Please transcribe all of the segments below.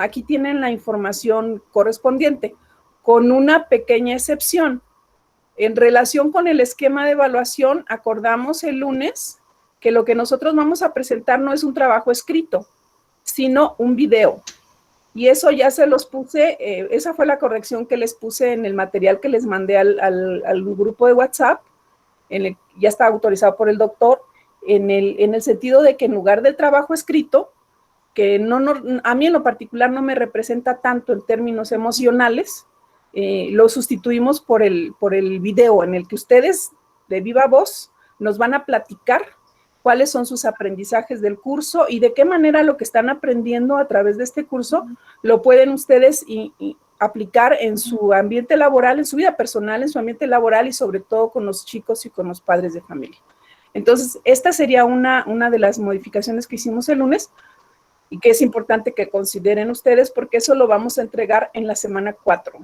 aquí tienen la información correspondiente, con una pequeña excepción. En relación con el esquema de evaluación, acordamos el lunes que lo que nosotros vamos a presentar no es un trabajo escrito, sino un video. Y eso ya se los puse, esa fue la corrección que les puse en el material que les mandé al grupo de WhatsApp, ya está autorizado por el doctor, en el sentido de que en lugar del trabajo escrito, que a mí en lo particular no me representa tanto en términos emocionales, lo sustituimos por el video en el que ustedes de viva voz nos van a platicar cuáles son sus aprendizajes del curso y de qué manera lo que están aprendiendo a través de este curso lo pueden ustedes aplicar en su ambiente laboral, en su vida personal, en su ambiente laboral y sobre todo con los chicos y con los padres de familia. Entonces, esta sería una de las modificaciones que hicimos el lunes y que es importante que consideren ustedes porque eso lo vamos a entregar en la semana 4,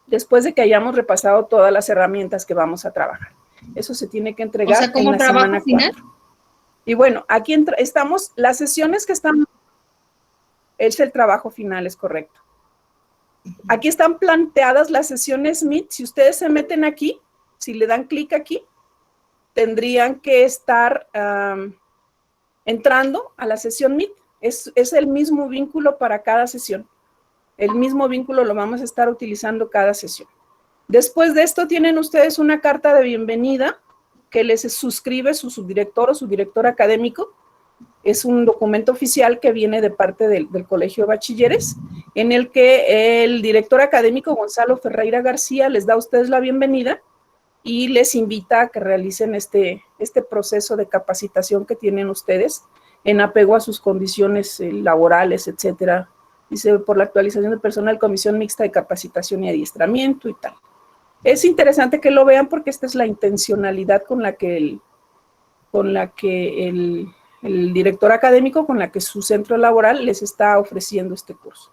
después de que hayamos repasado todas las herramientas que vamos a trabajar. Eso se tiene que entregar en la semana 4. Y bueno, aquí estamos, las sesiones que están, es el trabajo final, es correcto. Aquí están planteadas las sesiones Meet. Si ustedes se meten aquí, si le dan clic aquí, tendrían que estar entrando a la sesión Meet. Es el mismo vínculo para cada sesión. El mismo vínculo lo vamos a estar utilizando cada sesión. Después de esto tienen ustedes una carta de bienvenida que les suscribe su subdirector o su director académico. Es un documento oficial que viene de parte del Colegio de Bachilleres, en el que el director académico Gonzalo Ferreira García les da a ustedes la bienvenida y les invita a que realicen este proceso de capacitación que tienen ustedes en apego a sus condiciones laborales, etcétera. Dice, por la actualización de personal, comisión mixta de capacitación y adiestramiento y tal. Es interesante que lo vean porque esta es la intencionalidad con la que el director académico, con la que su centro laboral les está ofreciendo este curso.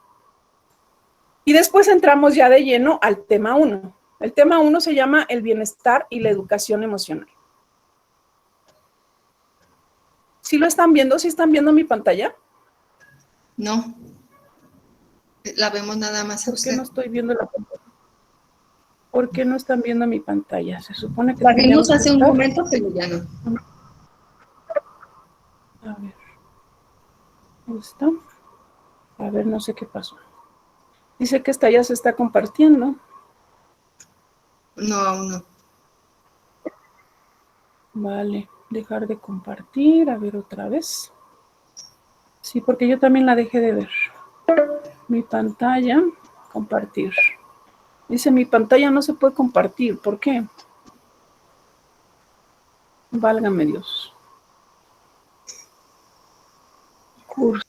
Y después entramos ya de lleno al tema 1. El tema 1 se llama el bienestar y la educación emocional. ¿Sí lo están viendo? ¿Sí están viendo mi pantalla? No. La vemos nada más a usted. ¿Por qué no estoy viendo la pantalla? ¿Por qué no están viendo mi pantalla? Se supone que la vimos hace un momento, pero ya no. A ver. ¿Dónde está? A ver, no sé qué pasó. Dice que esta ya se está compartiendo. No, aún no. Vale, dejar de compartir, a ver otra vez. Sí, porque yo también la dejé de ver. Mi pantalla, compartir. Dice, mi pantalla no se puede compartir. ¿Por qué? Válgame Dios. Curso.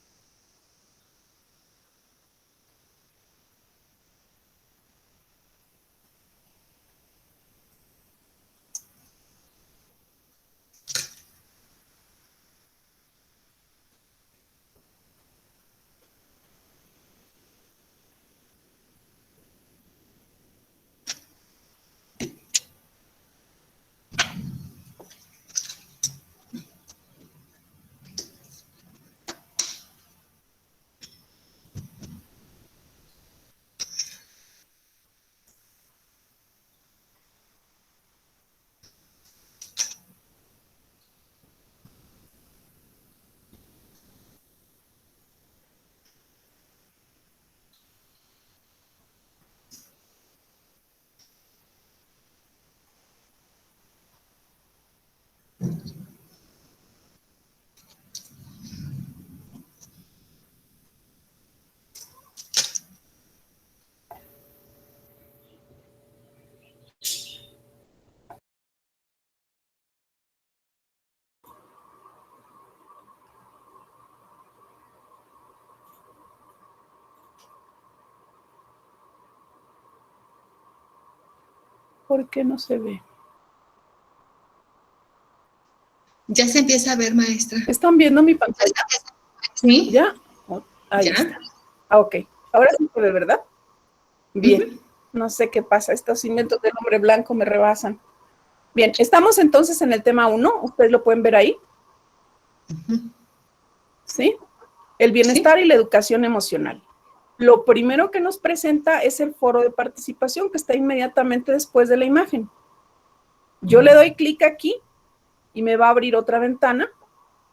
¿Por qué no se ve? Ya se empieza a ver, maestra. ¿Están viendo mi pantalla? ¿Sí? ¿Ya? Ahí ¿Ya? está. Ah, ok. Ahora sí se ve, ¿verdad? Bien. No sé qué pasa. Estos inventos del hombre blanco me rebasan. Bien, estamos entonces en el tema 1. Ustedes lo pueden ver ahí. ¿Sí? El bienestar y la educación emocional. lo primero que nos presenta es el foro de participación que está inmediatamente después de la imagen. Yo le doy clic aquí y me va a abrir otra ventana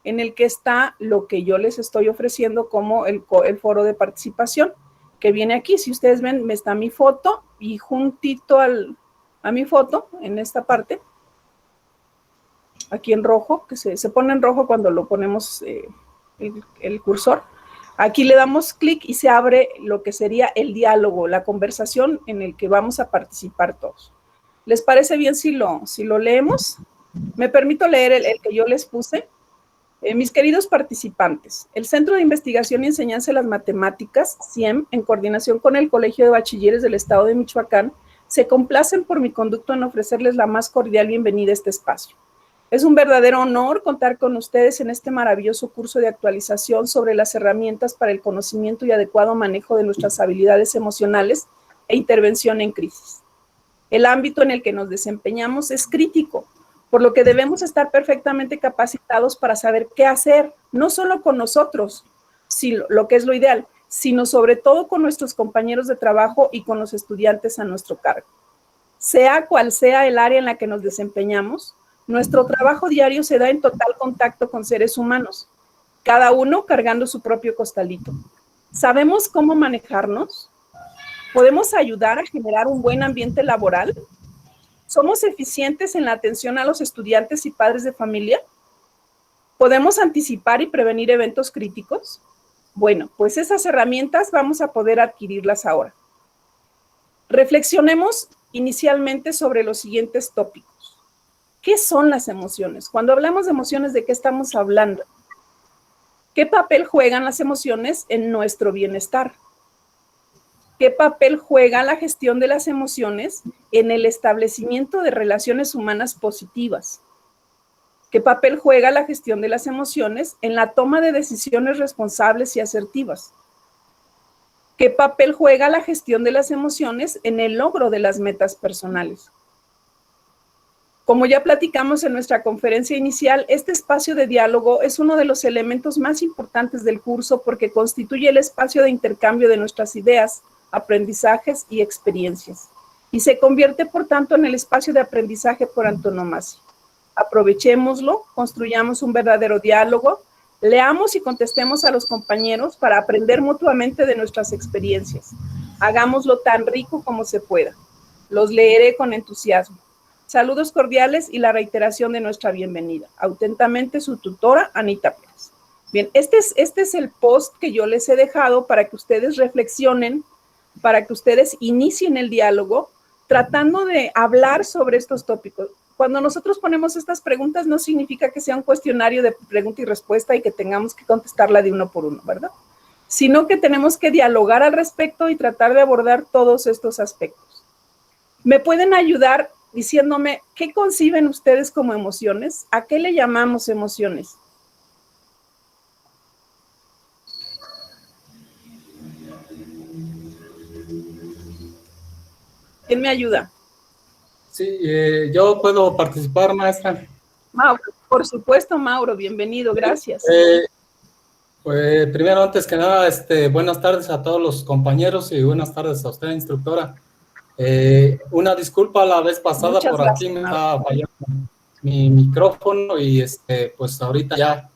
en el que está lo que yo les estoy ofreciendo como el foro de participación, que viene aquí. Si ustedes ven, me está mi foto y juntito a mi foto, en esta parte, aquí en rojo, que se pone en rojo cuando lo ponemos el cursor. Aquí le damos clic y se abre lo que sería el diálogo, la conversación en el que vamos a participar todos. ¿Les parece bien si lo leemos? Me permito leer el que yo les puse. Mis queridos participantes, el Centro de Investigación y Enseñanza de las Matemáticas, CIEM, en coordinación con el Colegio de Bachilleres del Estado de Michoacán, se complacen por mi conducto en ofrecerles la más cordial bienvenida a este espacio. Es un verdadero honor contar con ustedes en este maravilloso curso de actualización sobre las herramientas para el conocimiento y adecuado manejo de nuestras habilidades emocionales e intervención en crisis. El ámbito en el que nos desempeñamos es crítico, por lo que debemos estar perfectamente capacitados para saber qué hacer, no solo con nosotros, lo que es lo ideal, sino sobre todo con nuestros compañeros de trabajo y con los estudiantes a nuestro cargo. Sea cual sea el área en la que nos desempeñamos, nuestro trabajo diario se da en total contacto con seres humanos, cada uno cargando su propio costalito. ¿Sabemos cómo manejarnos? ¿Podemos ayudar a generar un buen ambiente laboral? ¿Somos eficientes en la atención a los estudiantes y padres de familia? ¿Podemos anticipar y prevenir eventos críticos? Bueno, pues esas herramientas vamos a poder adquirirlas ahora. Reflexionemos inicialmente sobre los siguientes tópicos. ¿Qué son las emociones? Cuando hablamos de emociones, ¿de qué estamos hablando? ¿Qué papel juegan las emociones en nuestro bienestar? ¿Qué papel juega la gestión de las emociones en el establecimiento de relaciones humanas positivas? ¿Qué papel juega la gestión de las emociones en la toma de decisiones responsables y asertivas? ¿Qué papel juega la gestión de las emociones en el logro de las metas personales? Como ya platicamos en nuestra conferencia inicial, este espacio de diálogo es uno de los elementos más importantes del curso porque constituye el espacio de intercambio de nuestras ideas, aprendizajes y experiencias, y se convierte, por tanto, en el espacio de aprendizaje por antonomasia. Aprovechémoslo, construyamos un verdadero diálogo, leamos y contestemos a los compañeros para aprender mutuamente de nuestras experiencias. Hagámoslo tan rico como se pueda. Los leeré con entusiasmo. Saludos cordiales y la reiteración de nuestra bienvenida. Atentamente, su tutora, Anita Pérez. Bien, este es el post que yo les he dejado para que ustedes reflexionen, para que ustedes inicien el diálogo, tratando de hablar sobre estos tópicos. Cuando nosotros ponemos estas preguntas, no significa que sea un cuestionario de pregunta y respuesta y que tengamos que contestarla de uno por uno, ¿verdad? Sino que tenemos que dialogar al respecto y tratar de abordar todos estos aspectos. ¿Me pueden ayudar diciéndome qué conciben ustedes como emociones? ¿A qué le llamamos emociones? ¿Quién me ayuda? Sí, yo puedo participar, maestra. Mauro, por supuesto, Mauro, bienvenido, gracias. Pues primero, antes que nada, buenas tardes a todos los compañeros y buenas tardes a usted, instructora. Una disculpa, la vez pasada Muchas por gracias, aquí me estaba fallando mi micrófono y pues ahorita ya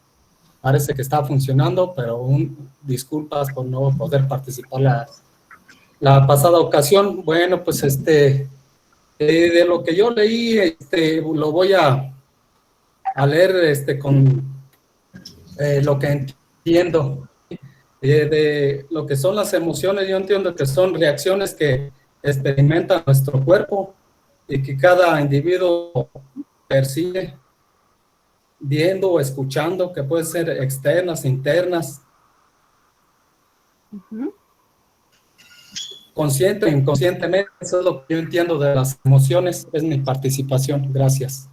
parece que está funcionando, pero disculpas por no poder participar la pasada ocasión. Bueno, pues de lo que yo leí, lo voy a leer con lo que entiendo. De lo que son las emociones, yo entiendo que son reacciones que experimenta nuestro cuerpo y que cada individuo percibe viendo o escuchando, que pueden ser externas, internas, consciente o inconscientemente. Eso es lo que yo entiendo de las emociones, es mi participación. Gracias.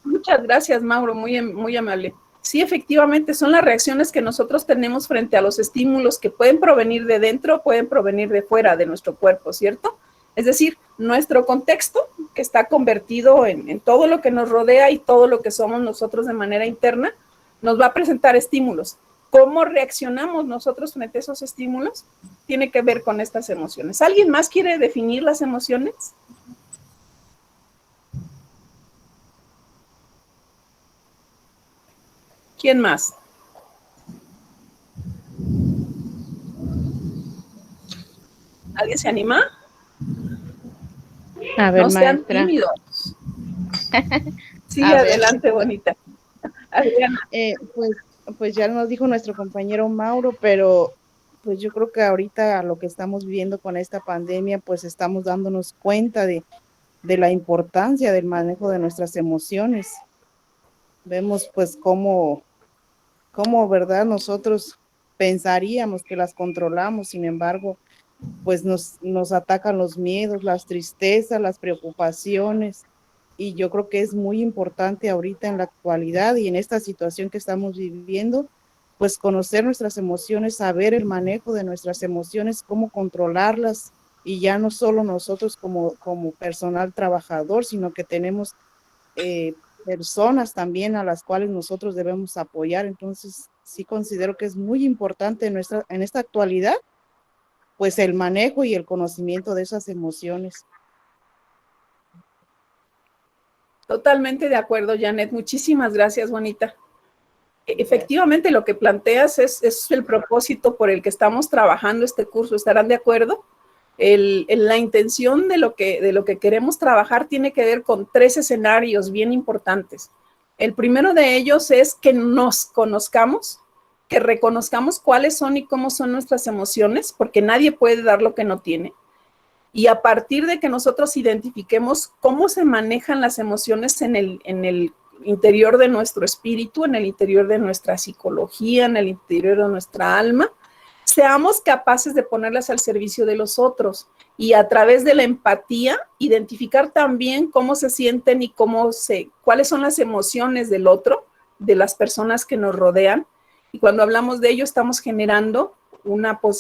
Muchas gracias, Mauro, muy amable. Sí, efectivamente, son las reacciones que nosotros tenemos frente a los estímulos que pueden provenir de dentro, pueden provenir de fuera de nuestro cuerpo, ¿cierto? Es decir, nuestro contexto, que está convertido en todo lo que nos rodea y todo lo que somos nosotros de manera interna, nos va a presentar estímulos. cómo reaccionamos nosotros frente a esos estímulos tiene que ver con estas emociones. ¿Alguien más quiere definir las emociones? ¿Quién más? ¿Alguien se anima? A ver, No sean maestra. tímidos. Sí, A ver. adelante, bonita. Adriana. Pues ya nos dijo nuestro compañero Mauro, pero pues yo creo que ahorita lo que estamos viviendo con esta pandemia, pues estamos dándonos cuenta de la importancia del manejo de nuestras emociones. Vemos pues cómo, ¿verdad? Nosotros pensaríamos que las controlamos, sin embargo, pues nos atacan los miedos, las tristezas, las preocupaciones, y yo creo que es muy importante ahorita en la actualidad y en esta situación que estamos viviendo, pues conocer nuestras emociones, saber el manejo de nuestras emociones, cómo controlarlas, y ya no solo nosotros como personal trabajador, sino que tenemos personas también a las cuales nosotros debemos apoyar. Entonces, sí considero que es muy importante en esta actualidad, pues el manejo y el conocimiento de esas emociones. Totalmente de acuerdo, Janet. Muchísimas gracias, bonita. Efectivamente, lo que planteas es el propósito por el que estamos trabajando este curso. ¿Estarán de acuerdo? La intención de lo que queremos trabajar tiene que ver con 3 escenarios bien importantes. El primero de ellos es que nos conozcamos, que reconozcamos cuáles son y cómo son nuestras emociones, porque nadie puede dar lo que no tiene. Y a partir de que nosotros identifiquemos cómo se manejan las emociones en el interior de nuestro espíritu, en el interior de nuestra psicología, en el interior de nuestra alma, seamos capaces de ponerlas al servicio de los otros y a través de la empatía identificar también cómo se sienten y cuáles son las emociones del otro, de las personas que nos rodean. Y cuando hablamos de ello estamos generando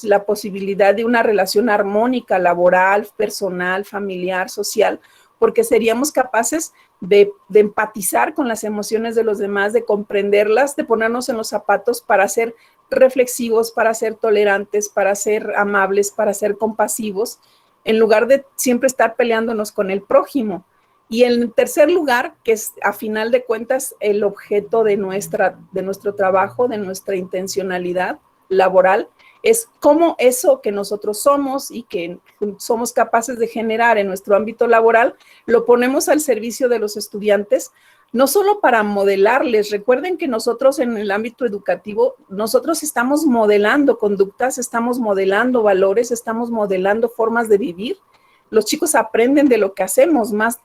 la posibilidad de una relación armónica, laboral, personal, familiar, social, porque seríamos capaces de empatizar con las emociones de los demás, de comprenderlas, de ponernos en los zapatos para ser reflexivos, para ser tolerantes, para ser amables, para ser compasivos, en lugar de siempre estar peleándonos con el prójimo. Y en tercer lugar, que es a final de cuentas el objeto de nuestro trabajo, de nuestra intencionalidad laboral, es cómo eso que nosotros somos y que somos capaces de generar en nuestro ámbito laboral, lo ponemos al servicio de los estudiantes, no solo para modelarles. Recuerden que nosotros en el ámbito educativo, nosotros estamos modelando conductas, estamos modelando valores, estamos modelando formas de vivir. Los chicos aprenden de lo que hacemos, más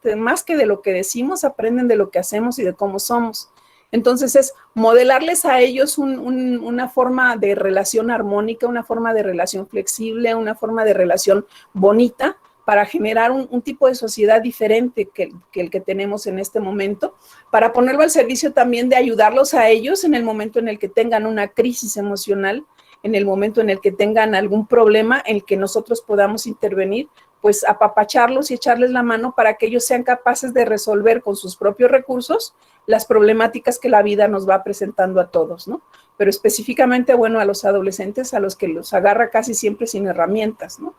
que de lo que decimos, aprenden de lo que hacemos y de cómo somos. Entonces es modelarles a ellos una forma de relación armónica, una forma de relación flexible, una forma de relación bonita para generar un tipo de sociedad diferente que el que tenemos en este momento, para ponerlo al servicio también de ayudarlos a ellos en el momento en el que tengan una crisis emocional, en el momento en el que tengan algún problema en el que nosotros podamos intervenir, pues apapacharlos y echarles la mano para que ellos sean capaces de resolver con sus propios recursos las problemáticas que la vida nos va presentando a todos, ¿no? Pero específicamente, bueno, a los adolescentes, a los que los agarra casi siempre sin herramientas, ¿no?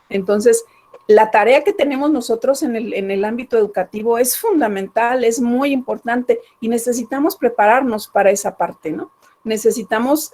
Entonces, la tarea que tenemos nosotros en el ámbito educativo es fundamental, es muy importante y necesitamos prepararnos para esa parte, ¿no? Necesitamos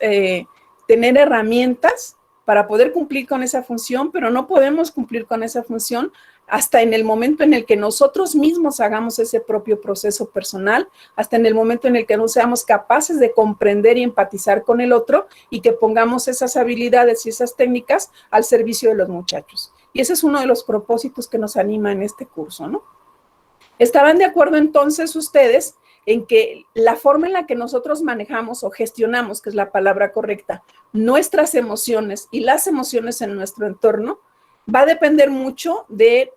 tener herramientas para poder cumplir con esa función, pero no podemos cumplir con esa función hasta en el momento en el que nosotros mismos hagamos ese propio proceso personal, hasta en el momento en el que no seamos capaces de comprender y empatizar con el otro y que pongamos esas habilidades y esas técnicas al servicio de los muchachos. Y ese es uno de los propósitos que nos anima en este curso, ¿no? ¿Estarán de acuerdo entonces ustedes en que la forma en la que nosotros manejamos o gestionamos, que es la palabra correcta, nuestras emociones y las emociones en nuestro entorno, va a depender mucho de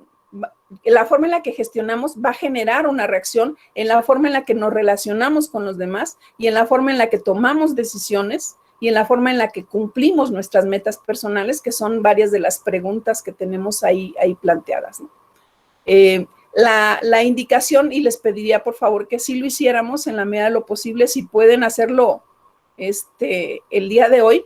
la forma en la que gestionamos, va a generar una reacción en la forma en la que nos relacionamos con los demás y en la forma en la que tomamos decisiones y en la forma en la que cumplimos nuestras metas personales, que son varias de las preguntas que tenemos ahí planteadas, ¿no? La indicación, y les pediría por favor que sí lo hiciéramos en la medida de lo posible, si pueden hacerlo el día de hoy.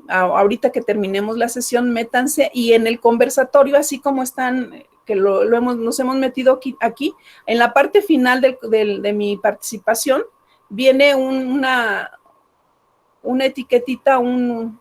Ahorita que terminemos la sesión, métanse y en el conversatorio, así como están, que nos hemos metido aquí, en la parte final de mi participación, viene una etiquetita, una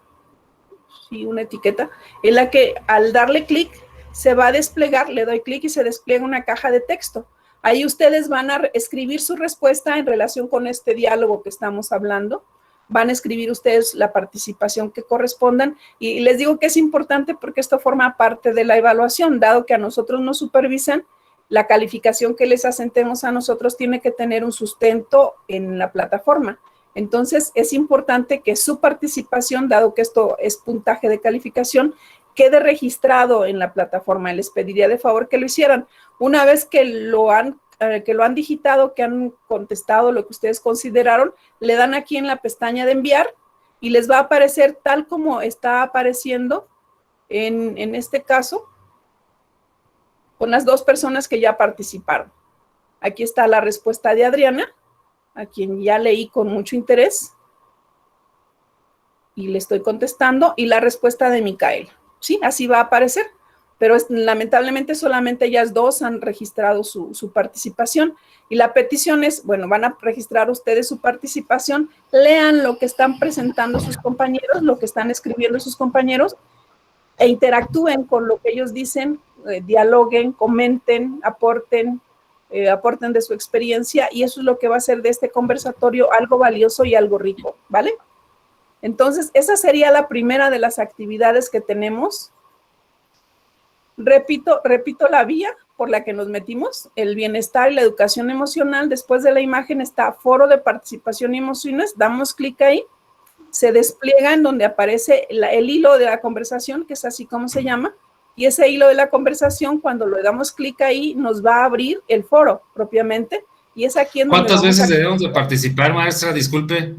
etiqueta, en la que al darle clic se va a desplegar, le doy clic y se despliega una caja de texto. Ahí ustedes van a escribir su respuesta en relación con este diálogo que estamos hablando. Van a escribir ustedes la participación que correspondan y les digo que es importante porque esto forma parte de la evaluación, dado que a nosotros nos supervisan, la calificación que les asentemos a nosotros tiene que tener un sustento en la plataforma. Entonces, es importante que su participación, dado que esto es puntaje de calificación, quede registrado en la plataforma. Les pediría de favor que lo hicieran. Una vez que lo han digitado, que han contestado lo que ustedes consideraron, le dan aquí en la pestaña de enviar y les va a aparecer tal como está apareciendo en este caso con las 2 personas que ya participaron. Aquí está la respuesta de Adriana, a quien ya leí con mucho interés y le estoy contestando, y la respuesta de Micaela. Sí, así va a aparecer. Pero lamentablemente solamente ellas 2 han registrado su participación. Y la petición es, bueno, van a registrar ustedes su participación, lean lo que están presentando sus compañeros, lo que están escribiendo sus compañeros, e interactúen con lo que ellos dicen, dialoguen, comenten, aporten de su experiencia, y eso es lo que va a hacer de este conversatorio algo valioso y algo rico, ¿vale? Entonces, esa sería la primera de las actividades que tenemos. Repito la vía por la que nos metimos, el bienestar y la educación emocional. Después de la imagen está foro de participación y emociones, damos clic ahí, se despliega en donde aparece el hilo de la conversación, que es así como se llama, y ese hilo de la conversación, cuando le damos clic ahí, nos va a abrir el foro propiamente, y es aquí en donde... ¿Cuántas veces debemos de participar, maestra? Disculpe.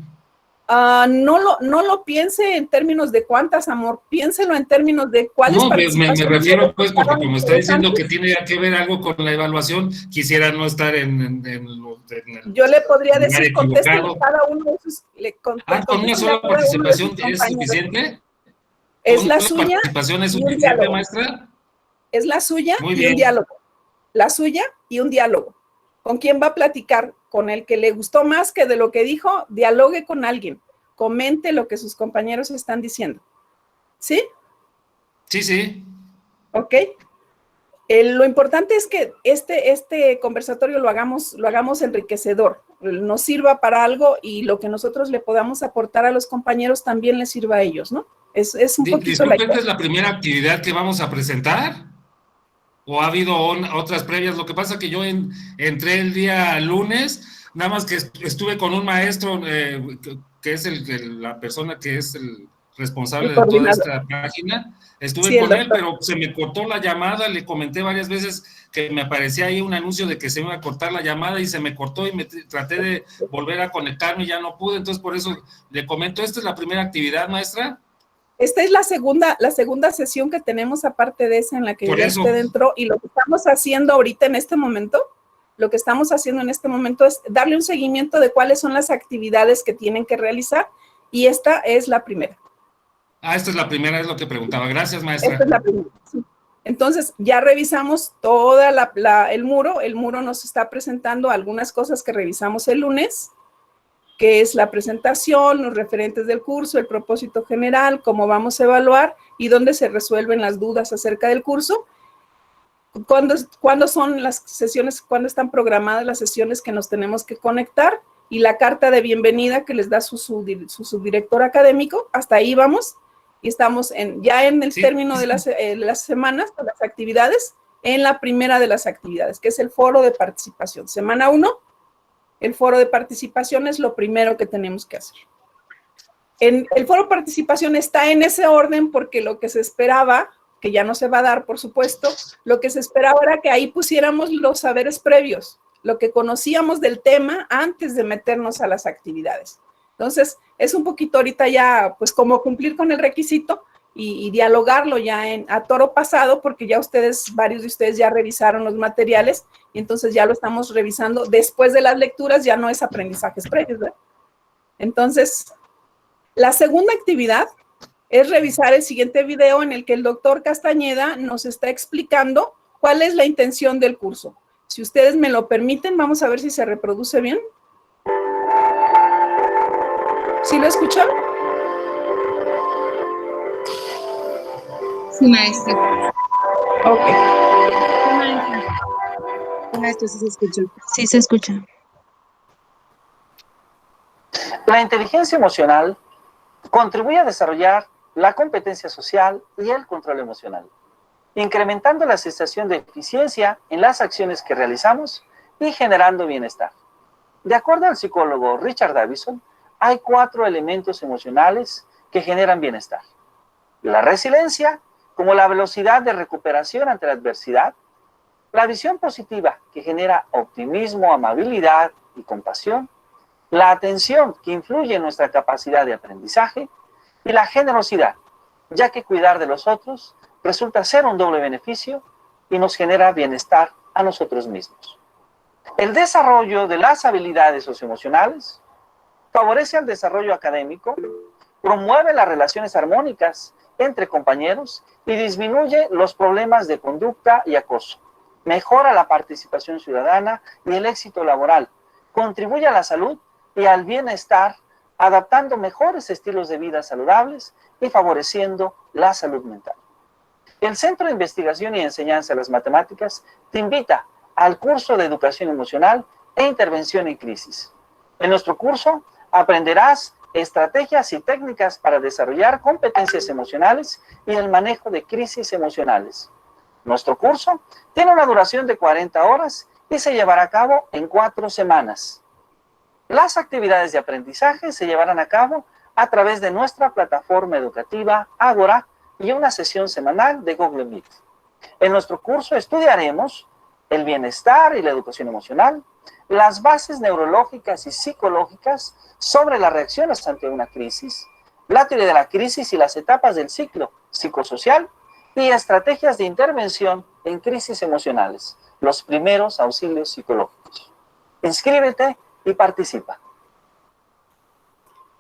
No lo piense en términos de cuántas, amor, piénselo en términos de cuáles. No, me refiero, pues, porque como está diciendo que tiene que ver algo con la evaluación, quisiera no estar en yo le podría decir, contéstele cada uno de sus... ¿con una sola participación es suficiente? Es la suya. ¿Participación es suficiente, maestra? Es la suya Muy y bien. un diálogo. La suya y un diálogo. ¿Con quién va a platicar? Con el que le gustó más que de lo que dijo, dialogue con alguien. Comente lo que sus compañeros están diciendo. ¿Sí? Sí, sí. Ok. Lo importante es que este conversatorio lo hagamos enriquecedor, nos sirva para algo y lo que nosotros le podamos aportar a los compañeros también les sirva a ellos, ¿no? Es un poquito Disculpe, ¿esta es la primera actividad que vamos a presentar? ¿O ha habido otras previas? Lo que pasa es que yo entré el día lunes, nada más que estuve con un maestro que es la persona que es el responsable de toda esta página. Estuve con él, pero se me cortó la llamada, le comenté varias veces que me aparecía ahí un anuncio de que se iba a cortar la llamada y se me cortó y traté de volver a conectarme y ya no pude, entonces por eso le comento, ¿esta es la primera actividad, maestra? Esta es la segunda sesión que tenemos aparte de esa en la que ya usted entró, y lo que estamos haciendo ahorita en este momento, es darle un seguimiento de cuáles son las actividades que tienen que realizar, y esta es la primera. Esta es la primera, es lo que preguntaba. Gracias, maestra. Esta es la primera, sí. Entonces, ya revisamos toda el muro nos está presentando algunas cosas que revisamos el lunes, que es la presentación, los referentes del curso, el propósito general, cómo vamos a evaluar y dónde se resuelven las dudas acerca del curso, cuándo son las sesiones, cuándo están programadas las sesiones que nos tenemos que conectar, y la carta de bienvenida que les da su subdirector académico. Hasta ahí vamos, y estamos ya en el término de las semanas, de las actividades, en la primera de las actividades, que es el foro de participación. Semana 1. El foro de participación es lo primero que tenemos que hacer. El foro de participación está en ese orden porque lo que se esperaba, que ya no se va a dar, por supuesto, lo que se esperaba era que ahí pusiéramos los saberes previos, lo que conocíamos del tema antes de meternos a las actividades. Entonces, es un poquito ahorita ya, pues, como cumplir con el requisito y dialogarlo ya a toro pasado, porque ya varios de ustedes ya revisaron los materiales, y entonces ya lo estamos revisando después de las lecturas, ya no es aprendizajes previos, ¿verdad? Entonces, la segunda actividad es revisar el siguiente video en el que el doctor Castañeda nos está explicando cuál es la intención del curso. Si ustedes me lo permiten, vamos a ver si se reproduce bien. ¿Sí lo escuchan? Sí, maestra. Ok. Maestra, sí se escucha. Sí se escucha. La inteligencia emocional contribuye a desarrollar la competencia social y el control emocional, incrementando la sensación de eficiencia en las acciones que realizamos y generando bienestar. De acuerdo al psicólogo Richard Davidson, hay 4 elementos emocionales que generan bienestar. La resiliencia, como la velocidad de recuperación ante la adversidad, la visión positiva, que genera optimismo, amabilidad y compasión, la atención, que influye en nuestra capacidad de aprendizaje, y la generosidad, ya que cuidar de los otros resulta ser un doble beneficio y nos genera bienestar a nosotros mismos. El desarrollo de las habilidades socioemocionales favorece el desarrollo académico, promueve las relaciones armónicas entre compañeros y disminuye los problemas de conducta y acoso, mejora la participación ciudadana y el éxito laboral, contribuye a la salud y al bienestar, adaptando mejores estilos de vida saludables y favoreciendo la salud mental. El Centro de Investigación y Enseñanza de las Matemáticas te invita al curso de Educación Emocional e Intervención en Crisis. En nuestro curso aprenderás estrategias y técnicas para desarrollar competencias emocionales y el manejo de crisis emocionales. Nuestro curso tiene una duración de 40 horas y se llevará a cabo en 4 semanas. Las actividades de aprendizaje se llevarán a cabo a través de nuestra plataforma educativa Ágora y una sesión semanal de Google Meet. En nuestro curso estudiaremos el bienestar y la educación emocional, las bases neurológicas y psicológicas sobre las reacciones ante una crisis, la teoría de la crisis y las etapas del ciclo psicosocial y estrategias de intervención en crisis emocionales, los primeros auxilios psicológicos. Inscríbete y participa.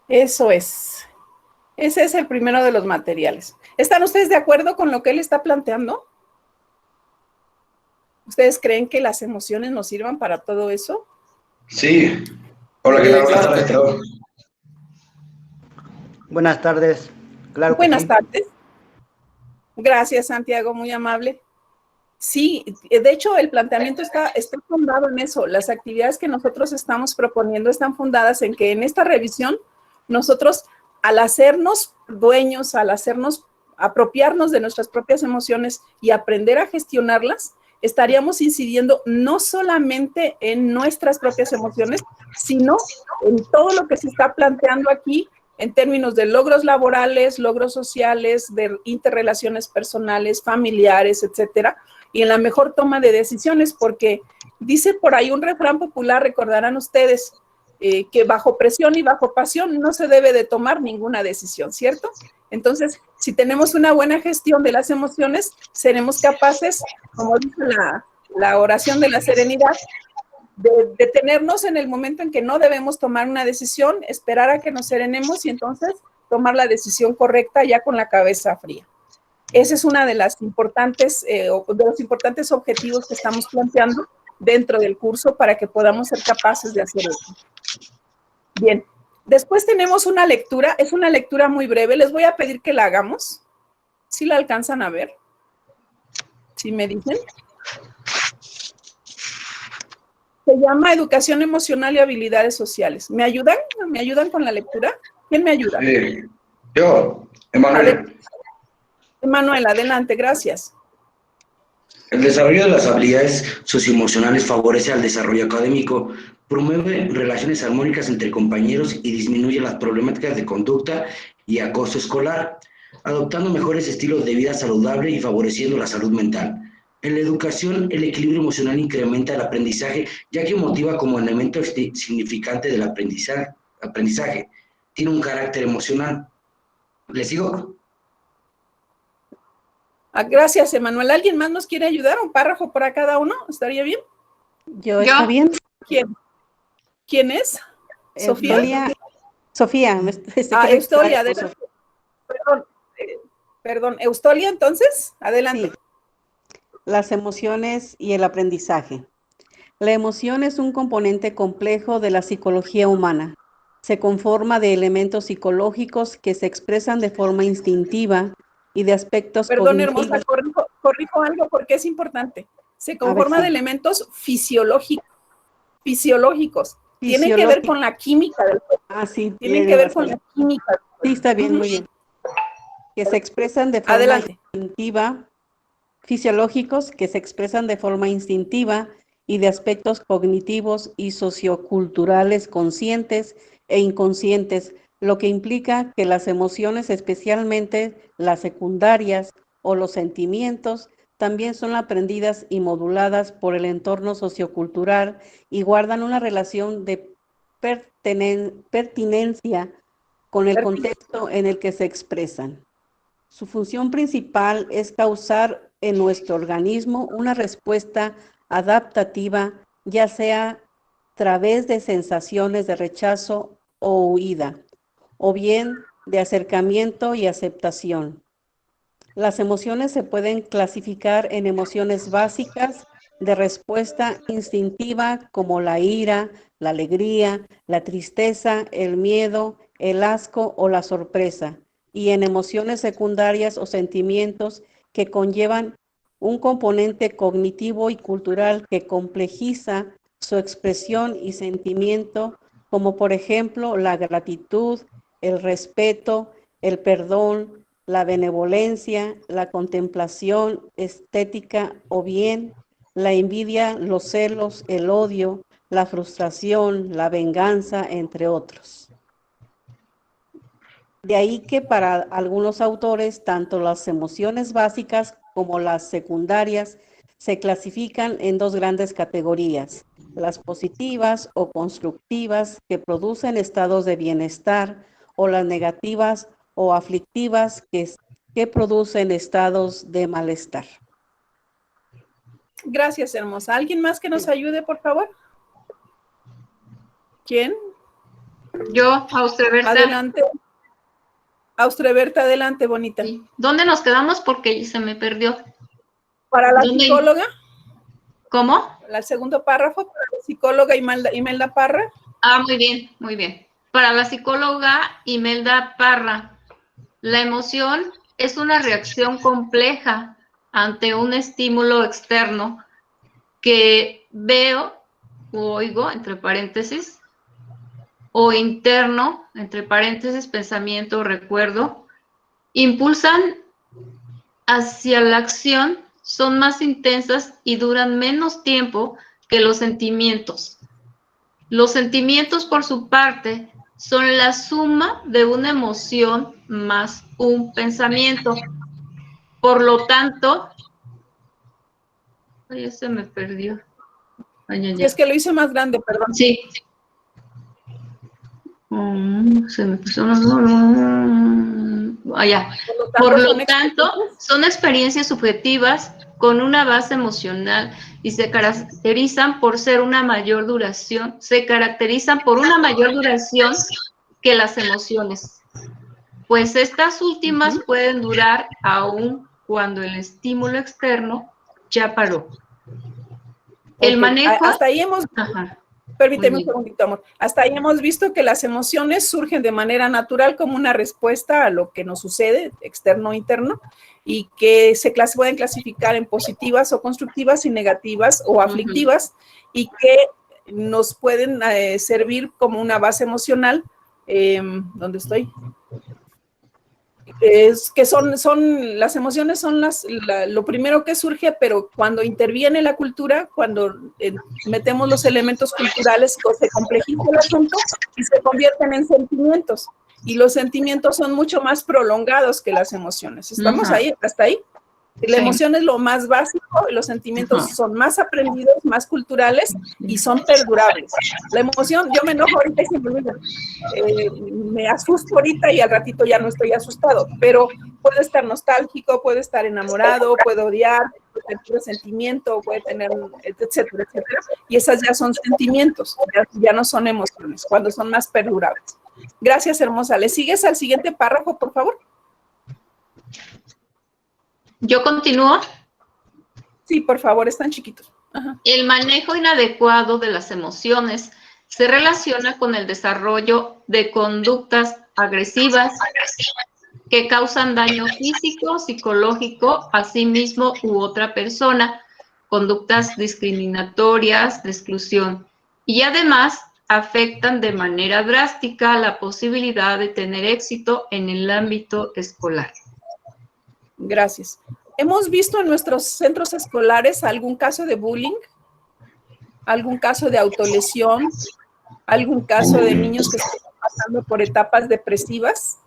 Eso es. Ese es el primero de los materiales. ¿Están ustedes de acuerdo con lo que él está planteando? ¿Ustedes creen que las emociones nos sirvan para todo eso? Sí. Hola, ¿qué tal? Buenas tardes, perdón. Buenas tardes. Claro que Buenas sí. tardes. Gracias, Santiago, muy amable. Sí, de hecho, el planteamiento está fundado en eso. Las actividades que nosotros estamos proponiendo están fundadas en que en esta revisión, nosotros, al hacernos dueños, al hacernos apropiarnos de nuestras propias emociones y aprender a gestionarlas, estaríamos incidiendo no solamente en nuestras propias emociones, sino en todo lo que se está planteando aquí en términos de logros laborales, logros sociales, de interrelaciones personales, familiares, etcétera, y en la mejor toma de decisiones, porque dice por ahí un refrán popular, recordarán ustedes, que bajo presión y bajo pasión no se debe de tomar ninguna decisión, ¿cierto? Entonces, si tenemos una buena gestión de las emociones, seremos capaces, como dice la oración de la serenidad, de detenernos en el momento en que no debemos tomar una decisión, esperar a que nos serenemos y entonces tomar la decisión correcta ya con la cabeza fría. Ese es uno de los importantes objetivos que estamos planteando dentro del curso para que podamos ser capaces de hacer eso. Bien, después tenemos una lectura, es una lectura muy breve, les voy a pedir que la hagamos. ¿Sí la alcanzan a ver? ¿Sí me dicen? Se llama Educación Emocional y Habilidades Sociales. ¿Me ayudan? ¿Me ayudan con la lectura? ¿Quién me ayuda? Sí. Yo, Emanuel. Emanuel, adelante, gracias. El desarrollo de las habilidades socioemocionales favorece al desarrollo académico, promueve relaciones armónicas entre compañeros y disminuye las problemáticas de conducta y acoso escolar, adoptando mejores estilos de vida saludable y favoreciendo la salud mental. En la educación, el equilibrio emocional incrementa el aprendizaje, ya que motiva como elemento significante del aprendizaje. Tiene un carácter emocional. ¿Le sigo? Gracias, Emanuel. ¿Alguien más nos quiere ayudar? ¿Un párrafo para cada uno? ¿Estaría bien? ¿Está bien? ¿Quién es? ¿Sofía? Sofía, Eustolia, adelante. Perdón, Eustolia, entonces, adelante. Sí. Las emociones y el aprendizaje. La emoción es un componente complejo de la psicología humana. Se conforma de elementos psicológicos que se expresan de forma instintiva y de aspectos Perdón, cognitivos. hermosa, corrijo algo porque es importante. Se conforma de elementos fisiológicos. Tienen que ver con la química del cuerpo. Sí. Tienen que ver con la química. Sí, está bien, muy bien. Que se expresan de forma instintiva, fisiológicos que se expresan de forma instintiva y de aspectos cognitivos y socioculturales conscientes e inconscientes, lo que implica que las emociones, especialmente las secundarias o los sentimientos, también son aprendidas y moduladas por el entorno sociocultural y guardan una relación de pertinencia con el contexto en el que se expresan. Su función principal es causar en nuestro organismo una respuesta adaptativa, ya sea a través de sensaciones de rechazo o huida, o bien de acercamiento y aceptación. Las emociones se pueden clasificar en emociones básicas de respuesta instintiva como la ira, la alegría, la tristeza, el miedo, el asco o la sorpresa, y en emociones secundarias o sentimientos que conllevan un componente cognitivo y cultural que complejiza su expresión y sentimiento, como por ejemplo la gratitud, el respeto, el perdón, la benevolencia, la contemplación estética o bien la envidia, los celos, el odio, la frustración, la venganza, entre otros. De ahí que para algunos autores, tanto las emociones básicas como las secundarias se clasifican en dos grandes categorías: las positivas o constructivas, que producen estados de bienestar, o las negativas o aflictivas, que producen estados de malestar. Gracias, hermosa. ¿Alguien más que nos ayude, por favor? ¿Quién? Yo, Austreberta. Adelante. Austreberta, adelante, bonita. Sí. ¿Dónde nos quedamos? Porque se me perdió. ¿Para la psicóloga? ¿Cómo? El segundo párrafo, para la psicóloga Imelda Parra. Muy bien, muy bien. Para la psicóloga Imelda Parra, la emoción es una reacción compleja ante un estímulo externo que veo o oigo, entre paréntesis, o interno, entre paréntesis, pensamiento o recuerdo, impulsan hacia la acción, son más intensas y duran menos tiempo que los sentimientos. Los sentimientos, por su parte, son la suma de una emoción más un pensamiento. Por lo tanto, ay, se me perdió. Y es que lo hice más grande, perdón. Sí. Se me puso allá. Por lo tanto, son experiencias subjetivas con una base emocional y se caracterizan por ser una mayor duración, que las emociones, pues estas últimas pueden durar aún cuando el estímulo externo ya paró. El manejo... Hasta ahí hemos... Permíteme un segundito, amor. Hasta ahí hemos visto que las emociones surgen de manera natural como una respuesta a lo que nos sucede, externo o interno, y que se pueden clasificar en positivas o constructivas y negativas o aflictivas, y que nos pueden servir como una base emocional. ¿Dónde estoy? Es que las emociones son lo primero que surge, pero cuando interviene la cultura, cuando metemos los elementos culturales, se complejiza el asunto y se convierten en sentimientos. Y los sentimientos son mucho más prolongados que las emociones. ¿Estamos ahí? ¿Hasta ahí? La emoción es lo más básico, los sentimientos son más aprendidos, más culturales y son perdurables. La emoción, yo me enojo ahorita y siempre me asusto ahorita y al ratito ya no estoy asustado, pero puedo estar nostálgico, puedo estar enamorado, puedo odiar, puedo tener resentimiento, puede tener, etcétera, etcétera. Y esas ya son sentimientos, ya no son emociones, cuando son más perdurables. Gracias, hermosa. ¿Le sigues al siguiente párrafo, por favor? ¿Yo continúo? Sí, por favor, están chiquitos. Ajá. El manejo inadecuado de las emociones se relaciona con el desarrollo de conductas agresivas que causan daño físico, psicológico a sí mismo u otra persona, conductas discriminatorias, de exclusión, y además afectan de manera drástica la posibilidad de tener éxito en el ámbito escolar. Gracias. ¿Hemos visto en nuestros centros escolares algún caso de bullying? ¿Algún caso de autolesión? ¿Algún caso de niños que están pasando por etapas depresivas?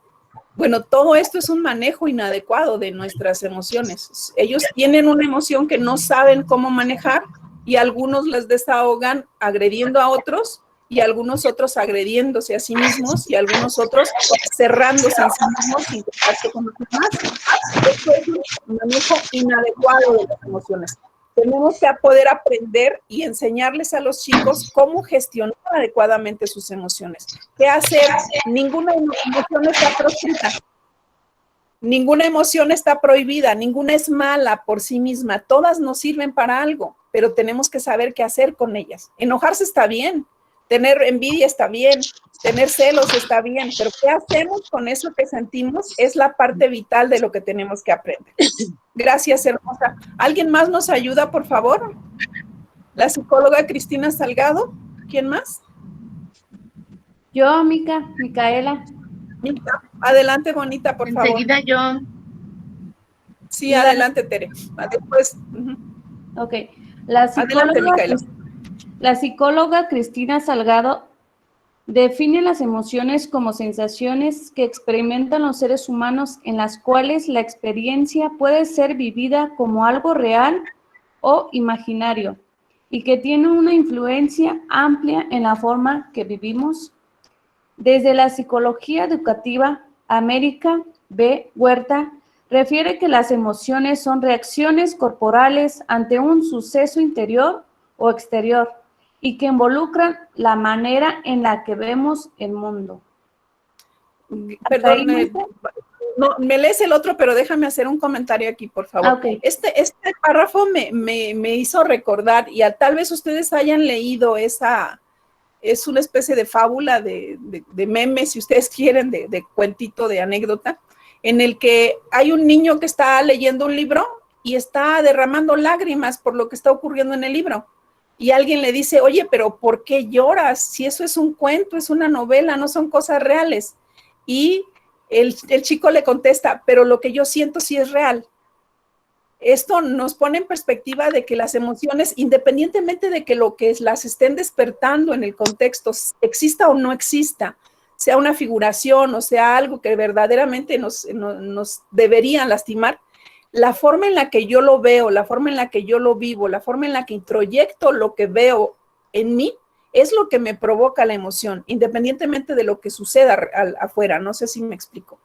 Bueno, todo esto es un manejo inadecuado de nuestras emociones. Ellos tienen una emoción que no saben cómo manejar y algunos las desahogan agrediendo a otros y algunos otros agrediéndose a sí mismos y algunos otros cerrándose en sí mismos sin tocarse con los demás. Esto es un manejo inadecuado de las emociones. Tenemos que poder aprender y enseñarles a los chicos cómo gestionar adecuadamente sus emociones. ¿Qué hacer? Ninguna emoción está proscrita. Ninguna emoción está prohibida, ninguna es mala por sí misma. Todas nos sirven para algo, pero tenemos que saber qué hacer con ellas. Enojarse está bien, tener envidia está bien, tener celos está bien, pero ¿qué hacemos con eso que sentimos? Es la parte vital de lo que tenemos que aprender. Gracias, hermosa. ¿Alguien más nos ayuda, por favor? La psicóloga Cristina Salgado. ¿Quién más? Yo, Micaela. Mica, adelante, bonita, por favor. Enseguida yo. Sí, adelante, Tere. Después. Ok. Adelante, Micaela. La psicóloga Cristina Salgado define las emociones como sensaciones que experimentan los seres humanos en las cuales la experiencia puede ser vivida como algo real o imaginario y que tiene una influencia amplia en la forma que vivimos. Desde la psicología educativa, América B. Huerta refiere que las emociones son reacciones corporales ante un suceso interior o exterior y que involucran la manera en la que vemos el mundo. Perdón, no, me lees el otro, pero déjame hacer un comentario aquí, por favor. Okay. Este párrafo me hizo recordar, y tal vez ustedes hayan leído esa, es una especie de fábula de meme, si ustedes quieren, de cuentito, de anécdota, en el que hay un niño que está leyendo un libro y está derramando lágrimas por lo que está ocurriendo en el libro. Y alguien le dice, oye, pero ¿por qué lloras? Si eso es un cuento, es una novela, no son cosas reales. Y el chico le contesta, pero lo que yo siento sí es real. Esto nos pone en perspectiva de que las emociones, independientemente de que lo que las estén despertando en el contexto exista o no exista, sea una figuración o sea algo que verdaderamente nos deberían lastimar, la forma en la que yo lo veo, la forma en la que yo lo vivo, la forma en la que introyecto lo que veo en mí, es lo que me provoca la emoción, independientemente de lo que suceda afuera. No sé si me explico.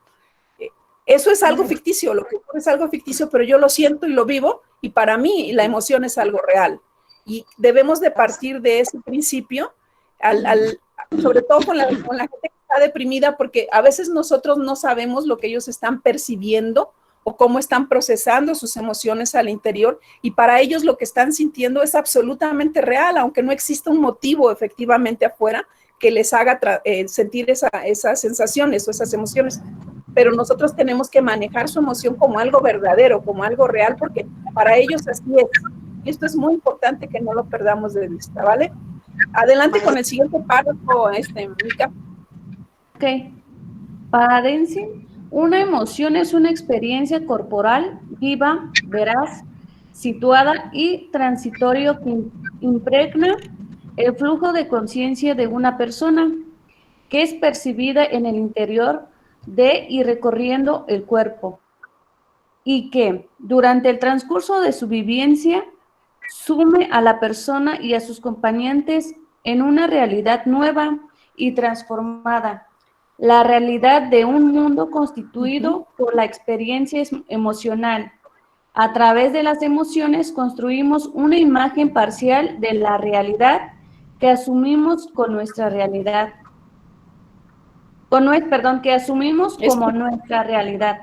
Eso es algo ficticio, lo que ocurre es algo ficticio, pero yo lo siento y lo vivo, y para mí la emoción es algo real. Y debemos de partir de ese principio, sobre todo con la gente que está deprimida, porque a veces nosotros no sabemos lo que ellos están percibiendo o cómo están procesando sus emociones al interior, y para ellos lo que están sintiendo es absolutamente real, aunque no exista un motivo efectivamente afuera que les haga sentir esas sensaciones o esas emociones. Pero nosotros tenemos que manejar su emoción como algo verdadero, como algo real, porque para ellos así es. Y esto es muy importante que no lo perdamos de vista, ¿vale? Adelante con el siguiente párrafo, Mica. Ok. Para Denzin, una emoción es una experiencia corporal, viva, veraz, situada y transitorio que impregna el flujo de conciencia de una persona, que es percibida en el interior de y recorriendo el cuerpo, y que durante el transcurso de su vivencia sume a la persona y a sus acompañantes en una realidad nueva y transformada, la realidad de un mundo constituido por la experiencia emocional. A través de las emociones construimos una imagen parcial de la realidad que asumimos con nuestra realidad. que asumimos como nuestra realidad.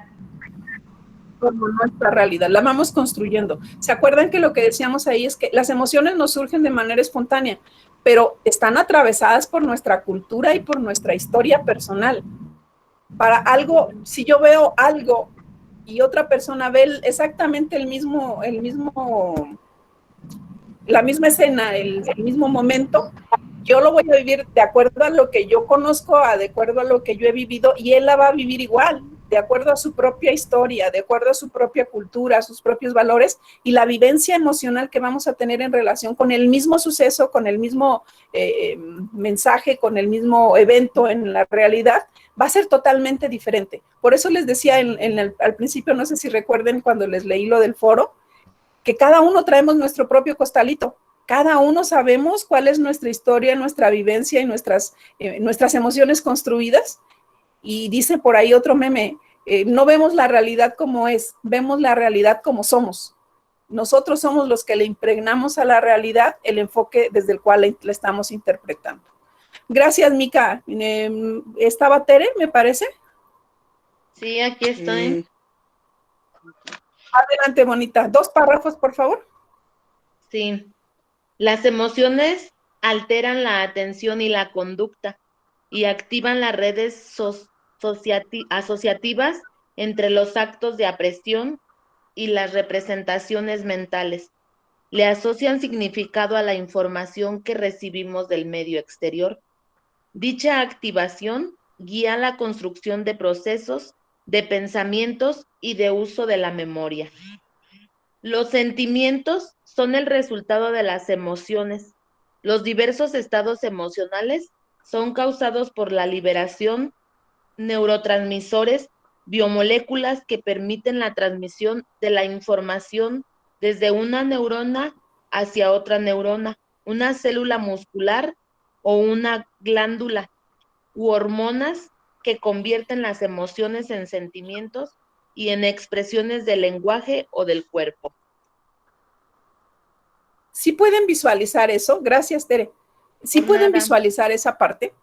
Como nuestra realidad, la vamos construyendo. ¿Se acuerdan que lo que decíamos ahí es que las emociones nos surgen de manera espontánea, pero están atravesadas por nuestra cultura y por nuestra historia personal? Para algo, si yo veo algo y otra persona ve exactamente la misma escena, el mismo momento, yo lo voy a vivir de acuerdo a lo que yo conozco, de acuerdo a lo que yo he vivido, y él la va a vivir igual, de acuerdo a su propia historia, de acuerdo a su propia cultura, a sus propios valores, y la vivencia emocional que vamos a tener en relación con el mismo suceso, con el mismo mensaje, con el mismo evento en la realidad, va a ser totalmente diferente. Por eso les decía al principio, no sé si recuerden cuando les leí lo del foro, que cada uno traemos nuestro propio costalito. Cada uno sabemos cuál es nuestra historia, nuestra vivencia y nuestras emociones construidas. Y dice por ahí otro meme, no vemos la realidad como es, vemos la realidad como somos. Nosotros somos los que le impregnamos a la realidad el enfoque desde el cual la estamos interpretando. Gracias, Mica. ¿Estaba Tere, me parece? Sí, aquí estoy. Adelante, bonita. 2 párrafos, por favor. Sí. Las emociones alteran la atención y la conducta y activan las redes asociativas entre los actos de apreciación y las representaciones mentales. Le asocian significado a la información que recibimos del medio exterior. Dicha activación guía la construcción de procesos, de pensamientos y de uso de la memoria. Los sentimientos son el resultado de las emociones. Los diversos estados emocionales son causados por la liberación neurotransmisores, biomoléculas que permiten la transmisión de la información desde una neurona hacia otra neurona, una célula muscular o una glándula, u hormonas que convierten las emociones en sentimientos y en expresiones del lenguaje o del cuerpo. ¿Sí pueden visualizar eso? Gracias, Tere. ¿Sí pueden visualizar esa parte?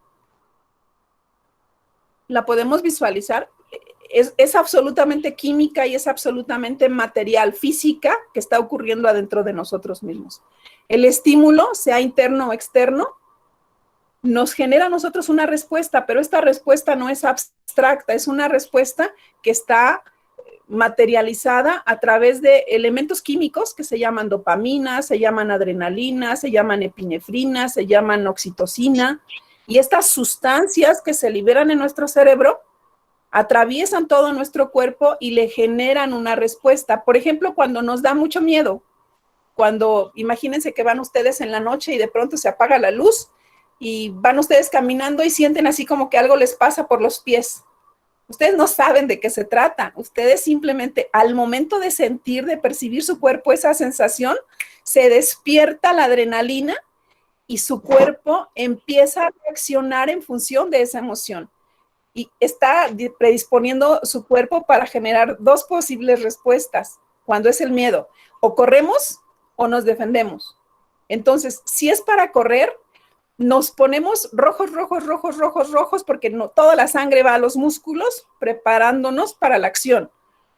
¿La podemos visualizar? Es absolutamente química y es absolutamente material, física, que está ocurriendo adentro de nosotros mismos. El estímulo, sea interno o externo, nos genera a nosotros una respuesta, pero esta respuesta no es abstracta, es una respuesta que está materializada a través de elementos químicos que se llaman dopamina, se llaman adrenalina, se llaman epinefrina, se llaman oxitocina, y estas sustancias que se liberan en nuestro cerebro atraviesan todo nuestro cuerpo y le generan una respuesta. Por ejemplo, cuando nos da mucho miedo, cuando imagínense que van ustedes en la noche y de pronto se apaga la luz y van ustedes caminando y sienten así como que algo les pasa por los pies. Ustedes no saben de qué se trata. Ustedes simplemente al momento de sentir, de percibir su cuerpo esa sensación, se despierta la adrenalina y su cuerpo empieza a reaccionar en función de esa emoción. Y está predisponiendo su cuerpo para generar 2 posibles respuestas cuando es el miedo. O corremos o nos defendemos. Entonces, si es para correr, nos ponemos rojos, porque no, toda la sangre va a los músculos preparándonos para la acción.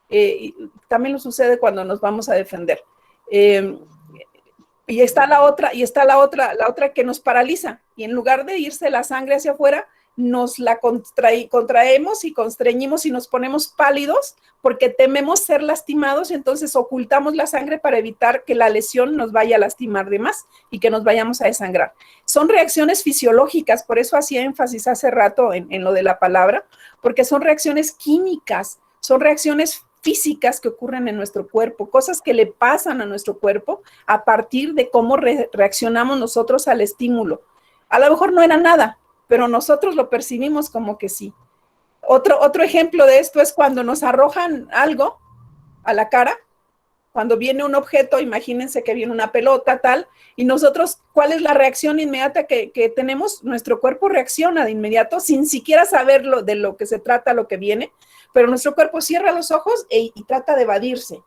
Y también lo sucede cuando nos vamos a defender. Y está la otra que nos paraliza. Y en lugar de irse la sangre hacia afuera, nos la contraemos y constreñimos y nos ponemos pálidos porque tememos ser lastimados, y entonces ocultamos la sangre para evitar que la lesión nos vaya a lastimar de más y que nos vayamos a desangrar. Son reacciones fisiológicas, por eso hacía énfasis hace rato en lo de la palabra, porque son reacciones químicas, son reacciones físicas que ocurren en nuestro cuerpo, cosas que le pasan a nuestro cuerpo a partir de cómo reaccionamos nosotros al estímulo. A lo mejor no era nada, pero nosotros lo percibimos como que sí. Otro ejemplo de esto es cuando nos arrojan algo a la cara, cuando viene un objeto, imagínense que viene una pelota, tal, y nosotros, ¿cuál es la reacción inmediata que tenemos? Nuestro cuerpo reacciona de inmediato, sin siquiera saber de lo que se trata, lo que viene, pero nuestro cuerpo cierra los ojos y trata de evadirse.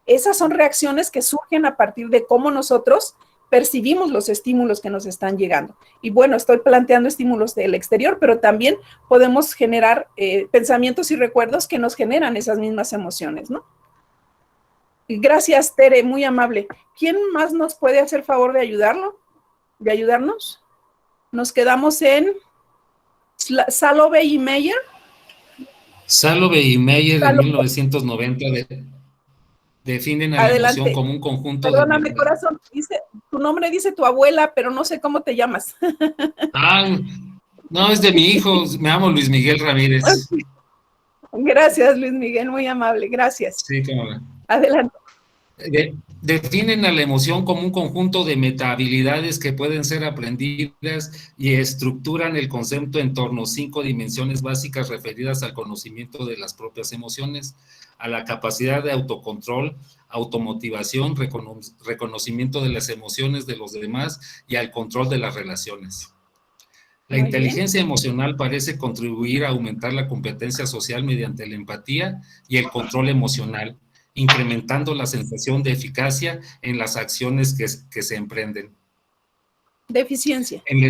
Esas son reacciones que surgen a partir de cómo nosotros percibimos los estímulos que nos están llegando. Y bueno, estoy planteando estímulos del exterior, pero también podemos generar pensamientos y recuerdos que nos generan esas mismas emociones, ¿no? Gracias, Tere, muy amable. ¿Quién más nos puede hacer favor de ayudarnos? Nos quedamos en Salovey y Meyer. Salovey y Meyer en 1990 definen a la emoción como un conjunto Perdóname, corazón, tu nombre dice tu abuela, pero no sé cómo te llamas. No, es de mi hijo, me llamo Luis Miguel Ramírez. Gracias, Luis Miguel, muy amable, gracias. Sí, cómo no. Adelante. Definen a la emoción como un conjunto de metahabilidades que pueden ser aprendidas y estructuran el concepto en torno a 5 dimensiones básicas referidas al conocimiento de las propias emociones, a la capacidad de autocontrol, automotivación, reconocimiento de las emociones de los demás y al control de las relaciones. La inteligencia emocional parece contribuir a aumentar la competencia social mediante la empatía y el control emocional, incrementando la sensación de eficacia en las acciones que se emprenden. Deficiencia. En la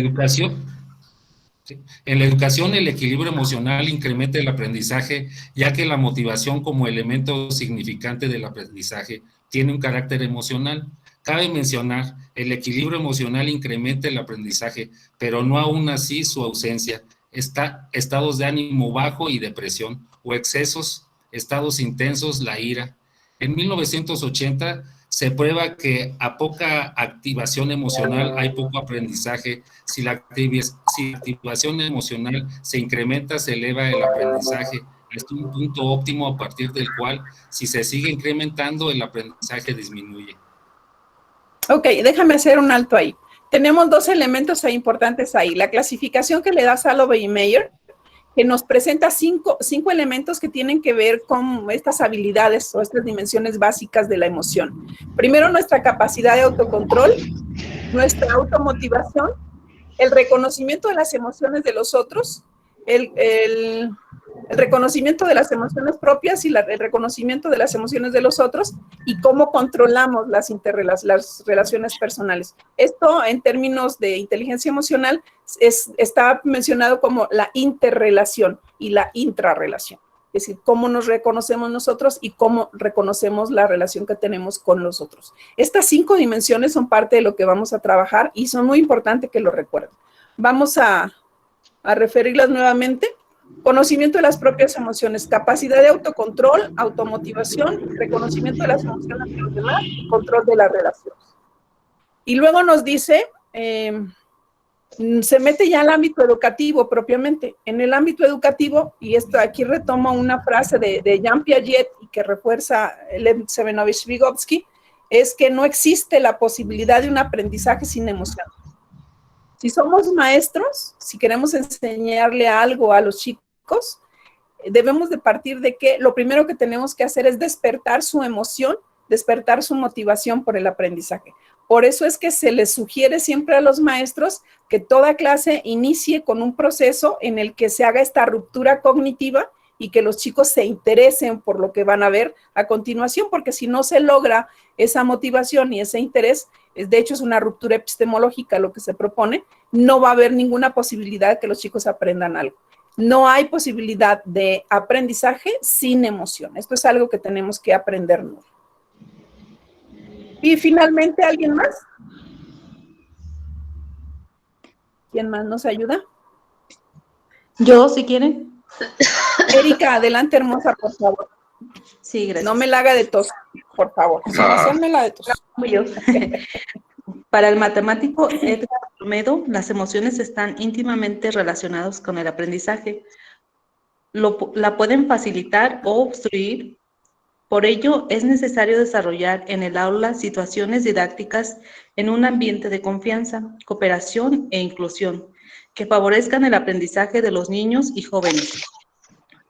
educación, el equilibrio emocional incrementa el aprendizaje, ya que la motivación como elemento significante del aprendizaje tiene un carácter emocional. Cabe mencionar, el equilibrio emocional incrementa el aprendizaje, pero no aún así su ausencia. Estados de ánimo bajo y depresión, o excesos, estados intensos, la ira. En 1980 se prueba que a poca activación emocional hay poco aprendizaje. Si la activación emocional se incrementa, se eleva el aprendizaje. Es un punto óptimo a partir del cual, si se sigue incrementando, el aprendizaje disminuye. Ok, déjame hacer un alto ahí. Tenemos 2 elementos importantes ahí. La clasificación que le da Salovey y Meyer, que nos presenta cinco elementos que tienen que ver con estas habilidades o estas dimensiones básicas de la emoción. Primero, nuestra capacidad de autocontrol, nuestra automotivación, el reconocimiento de las emociones de los otros, el reconocimiento de las emociones propias y el reconocimiento de las emociones de los otros, y cómo controlamos las relaciones personales. Esto, en términos de inteligencia emocional, está mencionado como la interrelación y la intrarrelación. Es decir, cómo nos reconocemos nosotros y cómo reconocemos la relación que tenemos con los otros. Estas 5 dimensiones son parte de lo que vamos a trabajar y son muy importantes que lo recuerden. Vamos a referirlas nuevamente. Conocimiento de las propias emociones, capacidad de autocontrol, automotivación, reconocimiento de las emociones de los demás y control de las relaciones. Y luego nos dice, se mete ya al ámbito educativo propiamente. En el ámbito educativo, y esto aquí retomo una frase de Jean Piaget y que refuerza Lev Semenovich-Vygotsky, es que no existe la posibilidad de un aprendizaje sin emoción. Si somos maestros, si queremos enseñarle algo a los chicos, debemos de partir de que lo primero que tenemos que hacer es despertar su emoción, despertar su motivación por el aprendizaje. Por eso es que se les sugiere siempre a los maestros que toda clase inicie con un proceso en el que se haga esta ruptura cognitiva y que los chicos se interesen por lo que van a ver a continuación, porque si no se logra esa motivación y ese interés, de hecho es una ruptura epistemológica lo que se propone, no va a haber ninguna posibilidad de que los chicos aprendan algo. No hay posibilidad de aprendizaje sin emoción. Esto es algo que tenemos que aprendernos. Y finalmente, ¿alguien más? ¿Quién más nos ayuda? Yo, si quieren. Erika, adelante, hermosa, por favor. Sí, gracias. No me la haga de tos, por favor. Hacerme la de tos. Yo. Para el matemático Edgar Olmedo, las emociones están íntimamente relacionadas con el aprendizaje. La pueden facilitar o obstruir. Por ello, es necesario desarrollar en el aula situaciones didácticas en un ambiente de confianza, cooperación e inclusión, que favorezcan el aprendizaje de los niños y jóvenes.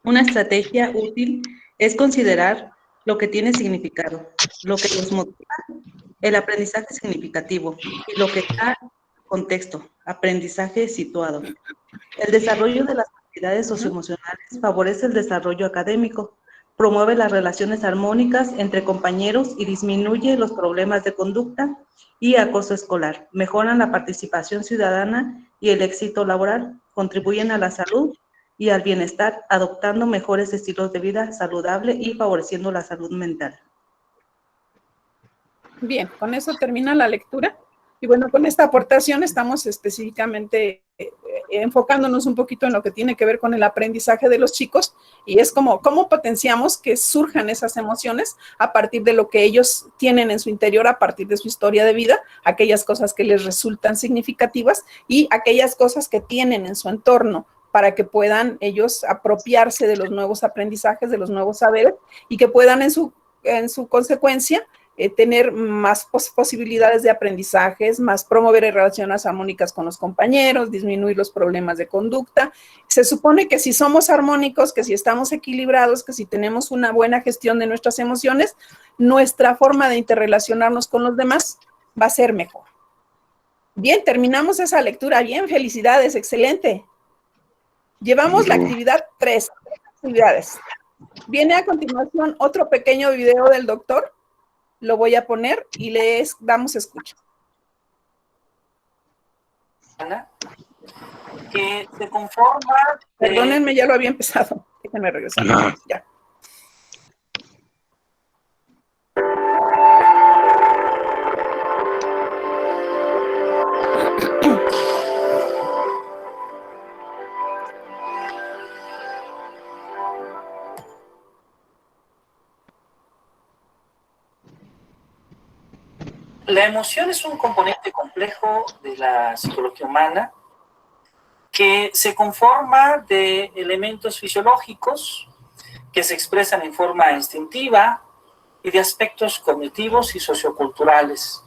Una estrategia útil es considerar lo que tiene significado, lo que los motiva, el aprendizaje significativo, y lo que da contexto, aprendizaje situado. El desarrollo de las habilidades socioemocionales favorece el desarrollo académico, promueve las relaciones armónicas entre compañeros y disminuye los problemas de conducta y acoso escolar, mejoran la participación ciudadana y el éxito laboral, contribuyen a la salud y al bienestar, adoptando mejores estilos de vida saludable y favoreciendo la salud mental. Bien, con eso termina la lectura. Y bueno, con esta aportación estamos específicamente enfocándonos un poquito en lo que tiene que ver con el aprendizaje de los chicos, y es como cómo potenciamos que surjan esas emociones a partir de lo que ellos tienen en su interior, a partir de su historia de vida, aquellas cosas que les resultan significativas y aquellas cosas que tienen en su entorno, para que puedan ellos apropiarse de los nuevos aprendizajes, de los nuevos saberes, y que puedan en su consecuencia tener más posibilidades de aprendizajes, más promover relaciones armónicas con los compañeros, disminuir los problemas de conducta. Se supone que si somos armónicos, que si estamos equilibrados, que si tenemos una buena gestión de nuestras emociones, nuestra forma de interrelacionarnos con los demás va a ser mejor. Bien, terminamos esa lectura. Bien, felicidades, excelente. Llevamos la actividad 3 actividades. Viene a continuación otro pequeño video del doctor. Lo voy a poner y les damos escucha. Que se conforma... Perdónenme, ya lo había empezado. Déjenme regresar. Ya. La emoción es un componente complejo de la psicología humana que se conforma de elementos fisiológicos que se expresan en forma instintiva y de aspectos cognitivos y socioculturales,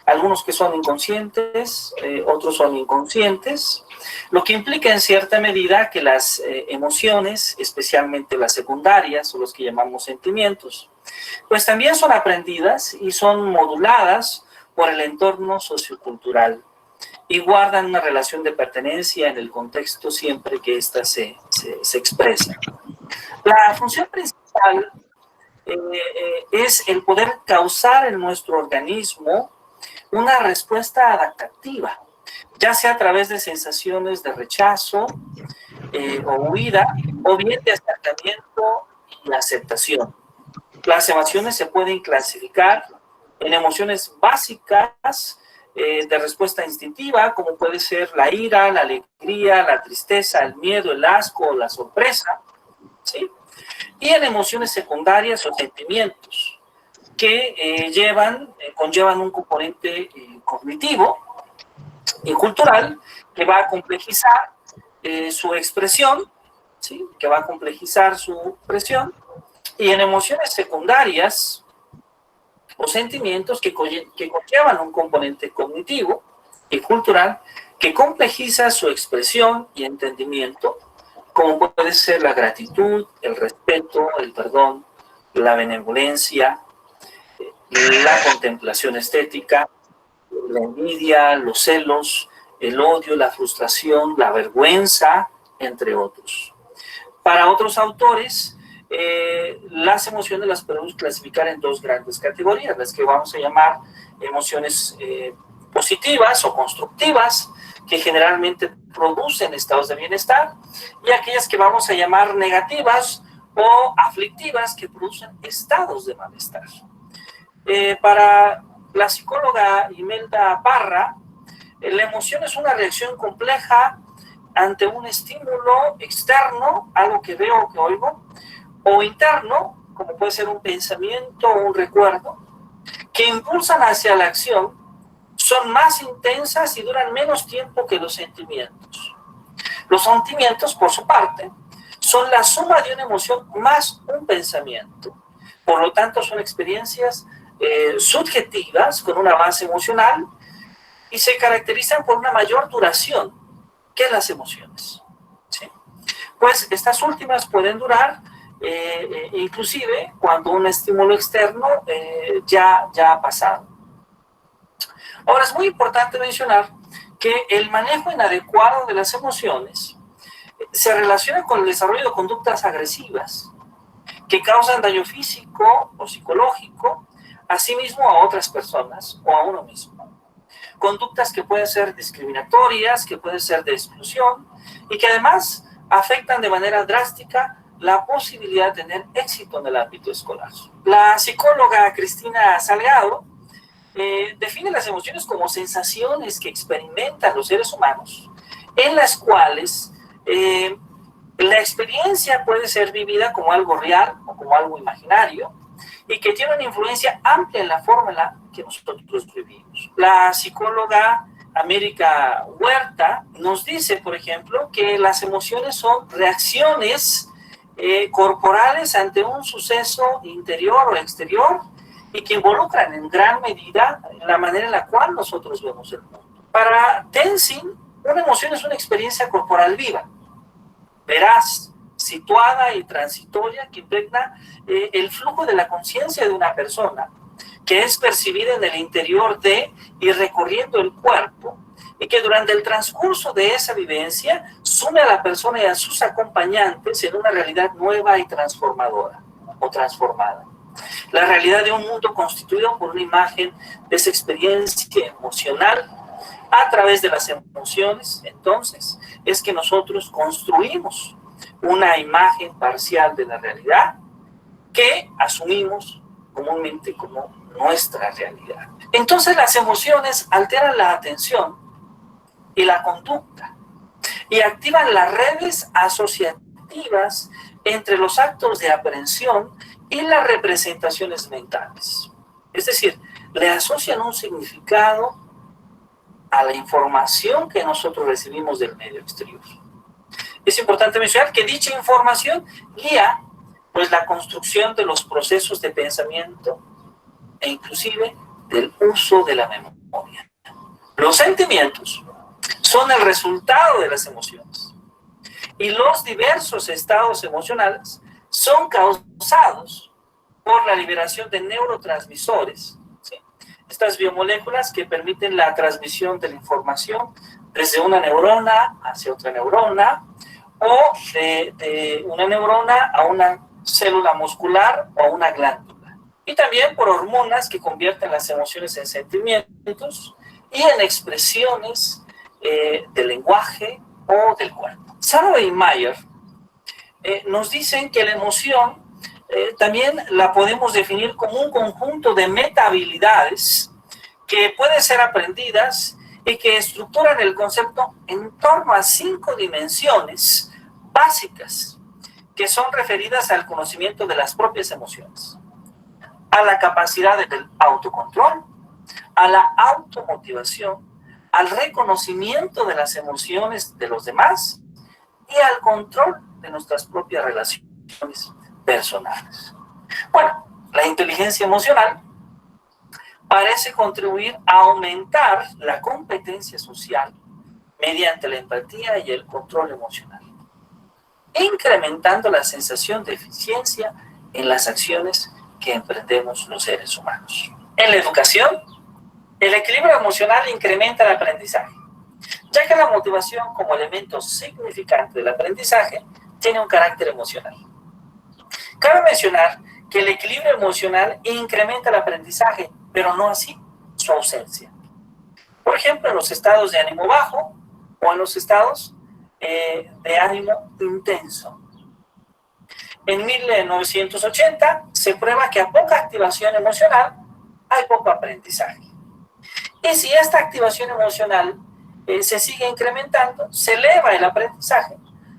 algunos que son inconscientes, otros son inconscientes, lo que implica en cierta medida que las emociones, especialmente las secundarias o los que llamamos sentimientos, pues también son aprendidas y son moduladas por el entorno sociocultural y guardan una relación de pertenencia en el contexto siempre que ésta se expresa. La función principal es el poder causar en nuestro organismo una respuesta adaptativa, ya sea a través de sensaciones de rechazo o huida, o bien de acercamiento y aceptación. Las emociones se pueden clasificar en emociones básicas de respuesta instintiva, como puede ser la ira, la alegría, la tristeza, el miedo, el asco, la sorpresa, ¿sí? Y en emociones secundarias o sentimientos que conllevan un componente cognitivo y cultural que va a complejizar su expresión, ¿sí? Que va a complejizar su expresión, y en emociones secundarias o sentimientos que conllevan un componente cognitivo y cultural que complejiza su expresión y entendimiento, como puede ser la gratitud, el respeto, el perdón, la benevolencia, la contemplación estética, la envidia, los celos, el odio, la frustración, la vergüenza, entre otros. Para otros autores, las emociones las podemos clasificar en dos grandes categorías, las que vamos a llamar emociones positivas o constructivas, que generalmente producen estados de bienestar, y aquellas que vamos a llamar negativas o aflictivas, que producen estados de malestar. Para la psicóloga Imelda Parra, la emoción es una reacción compleja ante un estímulo externo, algo que veo o que oigo, o interno, como puede ser un pensamiento o un recuerdo, que impulsan hacia la acción, son más intensas y duran menos tiempo que los sentimientos. Los sentimientos, por su parte, son la suma de una emoción más un pensamiento. Por lo tanto, son experiencias subjetivas con una base emocional y se caracterizan por una mayor duración que las emociones, ¿sí? Pues estas últimas pueden durar inclusive cuando un estímulo externo ya ha pasado. Ahora, es muy importante mencionar que el manejo inadecuado de las emociones se relaciona con el desarrollo de conductas agresivas que causan daño físico o psicológico, asimismo a otras personas o a uno mismo. Conductas que pueden ser discriminatorias, que pueden ser de exclusión y que además afectan de manera drástica la posibilidad de tener éxito en el ámbito escolar. La psicóloga Cristina Salgado define las emociones como sensaciones que experimentan los seres humanos, en las cuales la experiencia puede ser vivida como algo real o como algo imaginario, y que tiene una influencia amplia en la forma en la que nosotros vivimos. La psicóloga América Huerta nos dice, por ejemplo, que las emociones son reacciones corporales ante un suceso interior o exterior y que involucran en gran medida la manera en la cual nosotros vemos el mundo. Para Tenzin, una emoción es una experiencia corporal viva, veraz, situada y transitoria, que impregna el flujo de la conciencia de una persona, que es percibida en el interior de y recorriendo el cuerpo, y que durante el transcurso de esa vivencia sume a la persona y a sus acompañantes en una realidad nueva y transformadora o transformada. La realidad de un mundo constituido por una imagen de esa experiencia emocional a través de las emociones, entonces, es que nosotros construimos una imagen parcial de la realidad que asumimos comúnmente como nuestra realidad. Entonces las emociones alteran la atención y la conducta y activan las redes asociativas entre los actos de aprehensión y las representaciones mentales. Es decir, le asocian un significado a la información que nosotros recibimos del medio exterior. Es importante mencionar que dicha información guía pues la construcción de los procesos de pensamiento e inclusive del uso de la memoria. Los sentimientos son el resultado de las emociones y los diversos estados emocionales son causados por la liberación de neurotransmisores, ¿sí? Estas biomoléculas que permiten la transmisión de la información desde una neurona hacia otra neurona o de una neurona a una célula muscular o a una glándula. Y también por hormonas que convierten las emociones en sentimientos y en expresiones del lenguaje o del cuerpo. Sarovey y Mayer nos dicen que la emoción también la podemos definir como un conjunto de metahabilidades que pueden ser aprendidas y que estructuran el concepto en torno a 5 dimensiones básicas que son referidas al conocimiento de las propias emociones, a la capacidad del autocontrol, a la automotivación, al reconocimiento de las emociones de los demás y al control de nuestras propias relaciones personales. Bueno, la inteligencia emocional parece contribuir a aumentar la competencia social mediante la empatía y el control emocional, incrementando la sensación de eficiencia en las acciones que emprendemos los seres humanos. En la educación, el equilibrio emocional incrementa el aprendizaje, ya que la motivación como elemento significante del aprendizaje tiene un carácter emocional. Cabe mencionar que el equilibrio emocional incrementa el aprendizaje, pero no así su ausencia. Por ejemplo, en los estados de ánimo bajo o en los estados de ánimo intenso. En 1980 se prueba que a poca activación emocional hay poco aprendizaje. Y si esta activación emocional se sigue incrementando, se eleva el aprendizaje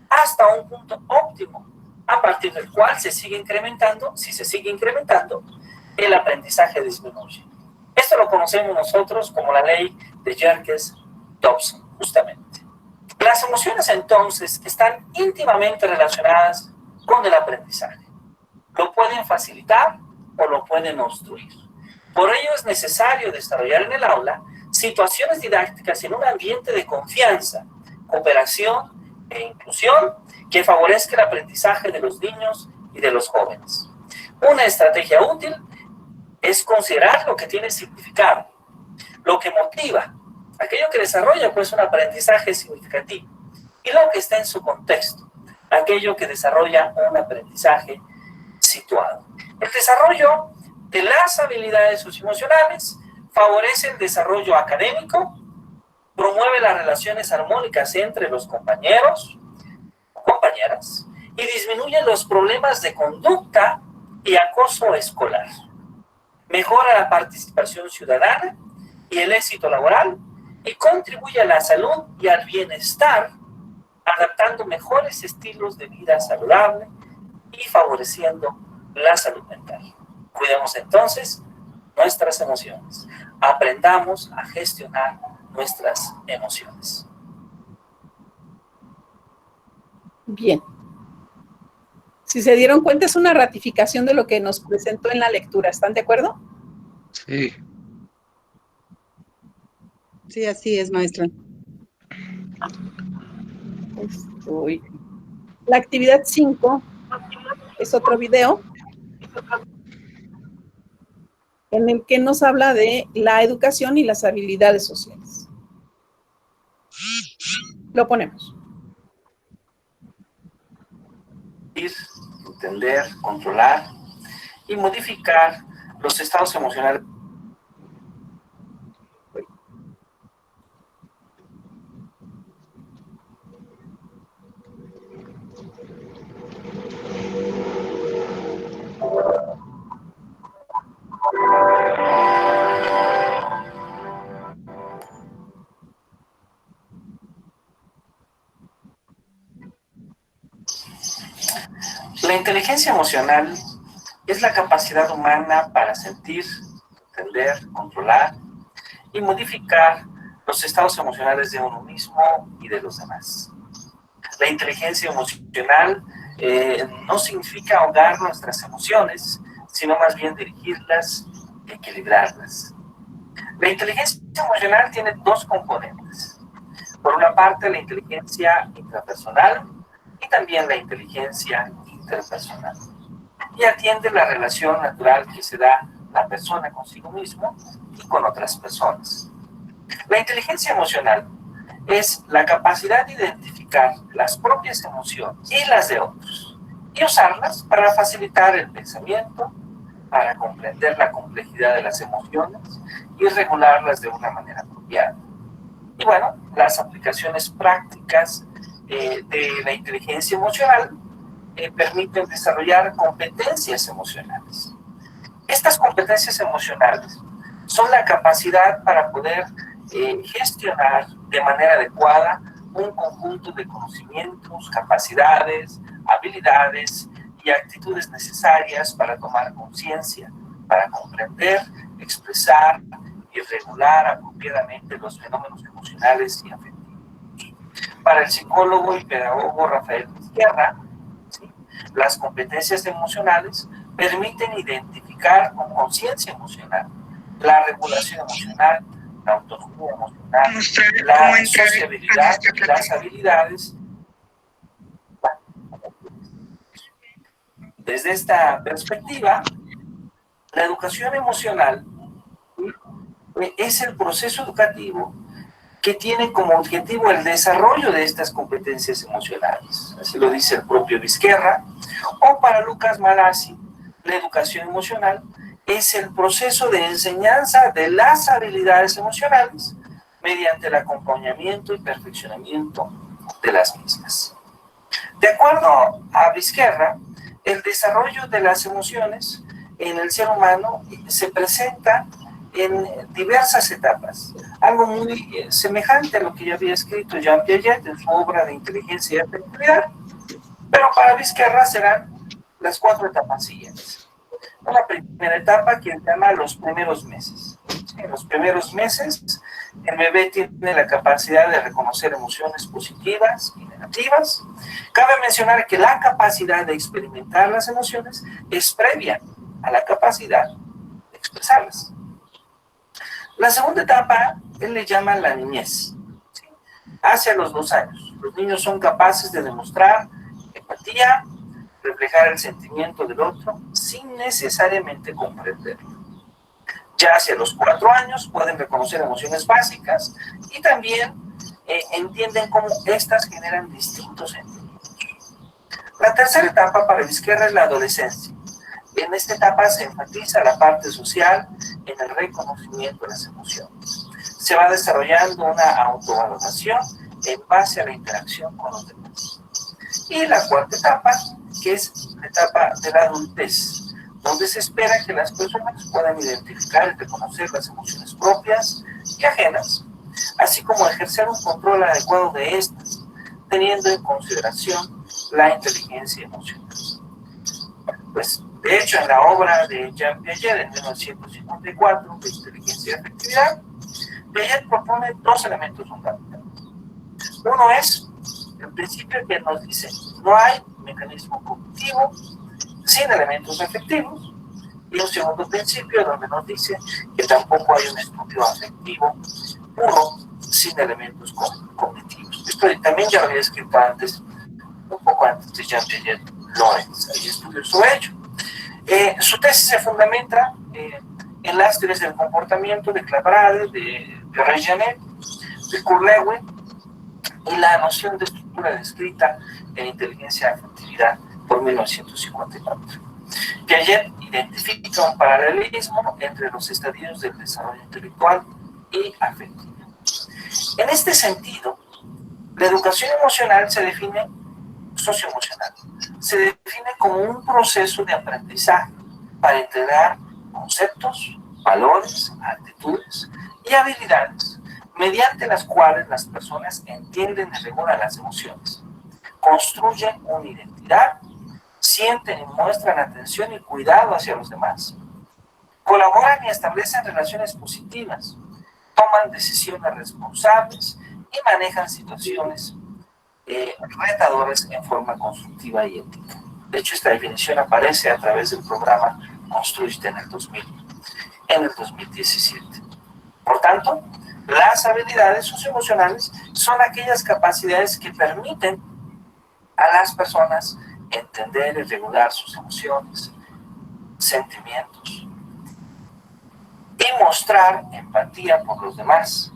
hasta un punto óptimo, a partir del cual se sigue incrementando. Si se sigue incrementando, el aprendizaje disminuye. Esto lo conocemos nosotros como la ley de Yerkes-Dodson, justamente. Las emociones, entonces, están íntimamente relacionadas con el aprendizaje. Lo pueden facilitar o lo pueden obstruir. Por ello es necesario desarrollar en el aula situaciones didácticas en un ambiente de confianza, cooperación e inclusión que favorezca el aprendizaje de los niños y de los jóvenes. Una estrategia útil es considerar lo que tiene significado, lo que motiva, aquello que desarrolla pues un aprendizaje significativo, y lo que está en su contexto, aquello que desarrolla un aprendizaje situado. El desarrollo de las habilidades socioemocionales favorece el desarrollo académico, promueve las relaciones armónicas entre los compañeros o compañeras y disminuye los problemas de conducta y acoso escolar. Mejora la participación ciudadana y el éxito laboral y contribuye a la salud y al bienestar, adaptando mejores estilos de vida saludable y favoreciendo la salud mental. Cuidemos entonces nuestras emociones. Aprendamos a gestionar nuestras emociones. Bien. Si se dieron cuenta, es una ratificación de lo que nos presentó en la lectura. ¿Están de acuerdo? Sí. Sí, así es, maestra. La actividad 5 es otro video en el que nos habla de la educación y las habilidades sociales. Lo ponemos. Entender, controlar y modificar los estados emocionales. La inteligencia emocional es la capacidad humana para sentir, entender, controlar y modificar los estados emocionales de uno mismo y de los demás. La inteligencia emocional no significa ahogar nuestras emociones, sino más bien dirigirlas y equilibrarlas. La inteligencia emocional tiene dos componentes. Por una parte, la inteligencia intrapersonal y también la inteligencia interpersonal. Y atiende la relación natural que se da la persona consigo mismo y con otras personas. La inteligencia emocional es la capacidad de identificar las propias emociones y las de otros y usarlas para facilitar el pensamiento, para comprender la complejidad de las emociones y regularlas de una manera apropiada. Y bueno, las aplicaciones prácticas de la inteligencia emocional permiten desarrollar competencias emocionales. Estas competencias emocionales son la capacidad para poder gestionar de manera adecuada un conjunto de conocimientos, capacidades, habilidades y actitudes necesarias para tomar conciencia, para comprender, expresar y regular apropiadamente los fenómenos emocionales y afectivos. Para el psicólogo y pedagogo Rafael Vizquerra, ¿sí?, las competencias emocionales permiten identificar con conciencia emocional la regulación emocional, la autonomía emocional, la sociabilidad y las habilidades. Desde esta perspectiva, la educación emocional es el proceso educativo que tiene como objetivo el desarrollo de estas competencias emocionales. Así lo dice el propio Vizquerra. O para Lucas Malassi, la educación emocional es el proceso de enseñanza de las habilidades emocionales mediante el acompañamiento y perfeccionamiento de las mismas. De acuerdo a Vizquerra, el desarrollo de las emociones en el ser humano se presenta en diversas etapas, algo muy semejante a lo que ya había escrito Jean Piaget en su obra de Inteligencia y Afectividad, pero para Vizquerra serán las 4 etapas siguientes. Una primera etapa que llama los primeros meses. En los primeros meses, el bebé tiene la capacidad de reconocer emociones positivas y negativas. Cabe mencionar que la capacidad de experimentar las emociones es previa a la capacidad de expresarlas. La segunda etapa, él le llama la niñez. ¿Sí? Hacia los 2 años, los niños son capaces de demostrar empatía, reflejar el sentimiento del otro sin necesariamente comprenderlo. Ya hacia los 4 años pueden reconocer emociones básicas y también entienden cómo estas generan distintos sentimientos. La tercera etapa para Vizquerra es la adolescencia. En esta etapa se enfatiza la parte social en el reconocimiento de las emociones. Se va desarrollando una autovaloración en base a la interacción con los demás. Y la cuarta etapa, que es la etapa de la adultez, donde se espera que las personas puedan identificar y reconocer las emociones propias y ajenas, así como ejercer un control adecuado de estas, teniendo en consideración la inteligencia emocional. Pues, de hecho, en la obra de Jean Piaget, en 1954, de Inteligencia y Afectividad, Piaget propone dos elementos fundamentales. Uno es el principio que nos dice: no hay mecanismo cognitivo sin elementos afectivos, y un segundo principio donde nos dice que tampoco hay un estudio afectivo puro sin elementos cognitivos. Esto también ya lo había escrito antes, un poco antes de Jean Piaget Lawrence. Hay estudios sobre ello. Su tesis se fundamenta en las teorías del comportamiento de Claparade, de Regenet, de Kuhn-Lewin, y la noción de estructura descrita en Inteligencia y Afectividad por 1954. Piaget identifica un paralelismo entre los estadios del desarrollo intelectual y afectivo. En este sentido, la educación emocional se define socioemocional. Se define como un proceso de aprendizaje para integrar conceptos, valores, actitudes y habilidades mediante las cuales las personas entienden y regulan las emociones, construyen una identidad, sienten y muestran atención y cuidado hacia los demás, colaboran y establecen relaciones positivas, toman decisiones responsables y manejan situaciones retadoras en forma constructiva y ética. De hecho, esta definición aparece a través del programa Construiste en el 2017. Por tanto, las habilidades socioemocionales son aquellas capacidades que permiten a las personas entender y regular sus emociones, sentimientos y mostrar empatía por los demás,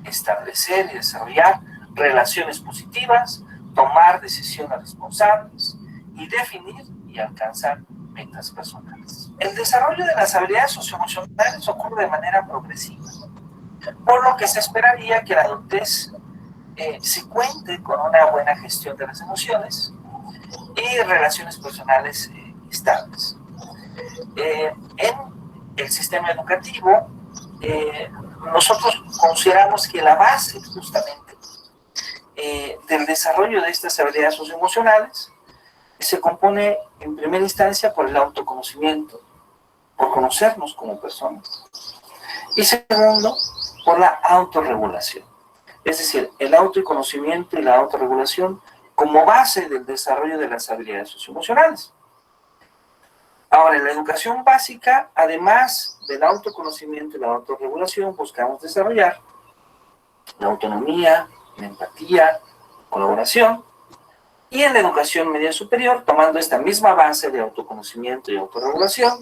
establecer y desarrollar relaciones positivas, tomar decisiones responsables y definir y alcanzar metas personales. El desarrollo de las habilidades socioemocionales ocurre de manera progresiva, por lo que se esperaría que la adultez se cuente con una buena gestión de las emociones y relaciones personales estables. En el sistema educativo, nosotros consideramos que la base justamente del desarrollo de estas habilidades socioemocionales se compone en primera instancia por el autoconocimiento, por conocernos como personas, y segundo, por la autorregulación. Es decir, el autoconocimiento y la autorregulación como base del desarrollo de las habilidades socioemocionales. Ahora, en la educación básica, además del autoconocimiento y la autorregulación, buscamos desarrollar la autonomía, la empatía, colaboración, y en la educación media superior, tomando esta misma base de autoconocimiento y autorregulación,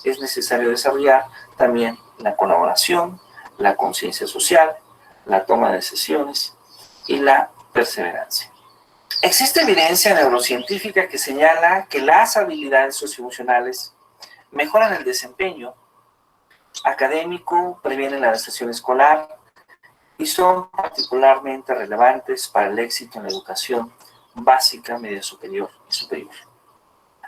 es necesario desarrollar también la colaboración, la conciencia social, la toma de decisiones y la perseverancia. Existe evidencia neurocientífica que señala que las habilidades socioemocionales mejoran el desempeño académico, previenen la deserción escolar y son particularmente relevantes para el éxito en la educación básica, media superior y superior.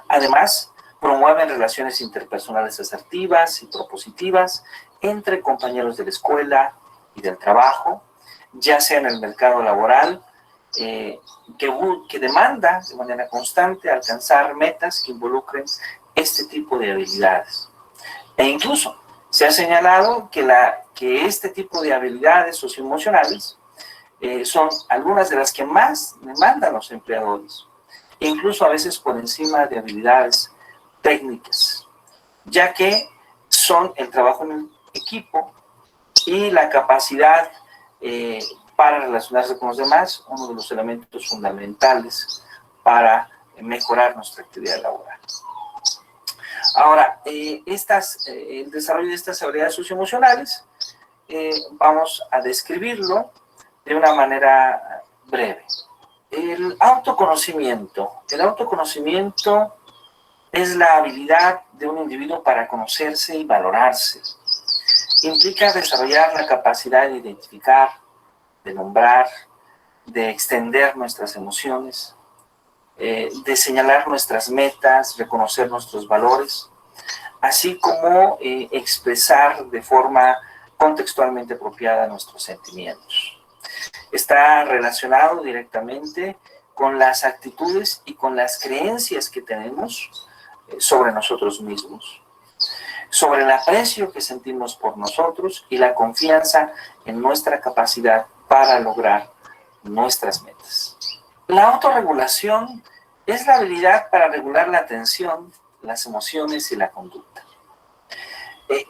Además, promueven relaciones interpersonales asertivas y propositivas entre compañeros de la escuela y del trabajo, ya sea en el mercado laboral, que demanda de manera constante alcanzar metas que involucren este tipo de habilidades. E incluso se ha señalado que este tipo de habilidades socioemocionales son algunas de las que más demandan los empleadores, incluso a veces por encima de habilidades técnicas, ya que son el trabajo en el equipo y la capacidad para relacionarse con los demás, uno de los elementos fundamentales para mejorar nuestra actividad laboral. Ahora, el desarrollo de estas habilidades socioemocionales, vamos a describirlo de una manera breve. El autoconocimiento es la habilidad de un individuo para conocerse y valorarse. Implica desarrollar la capacidad de identificar, de nombrar, de extender nuestras emociones, de señalar nuestras metas, reconocer nuestros valores, así como expresar de forma contextualmente apropiada nuestros sentimientos. Está relacionado directamente con las actitudes y con las creencias que tenemos sobre nosotros mismos, sobre el aprecio que sentimos por nosotros y la confianza en nuestra capacidad para lograr nuestras metas. La autorregulación es la habilidad para regular la atención, las emociones y la conducta.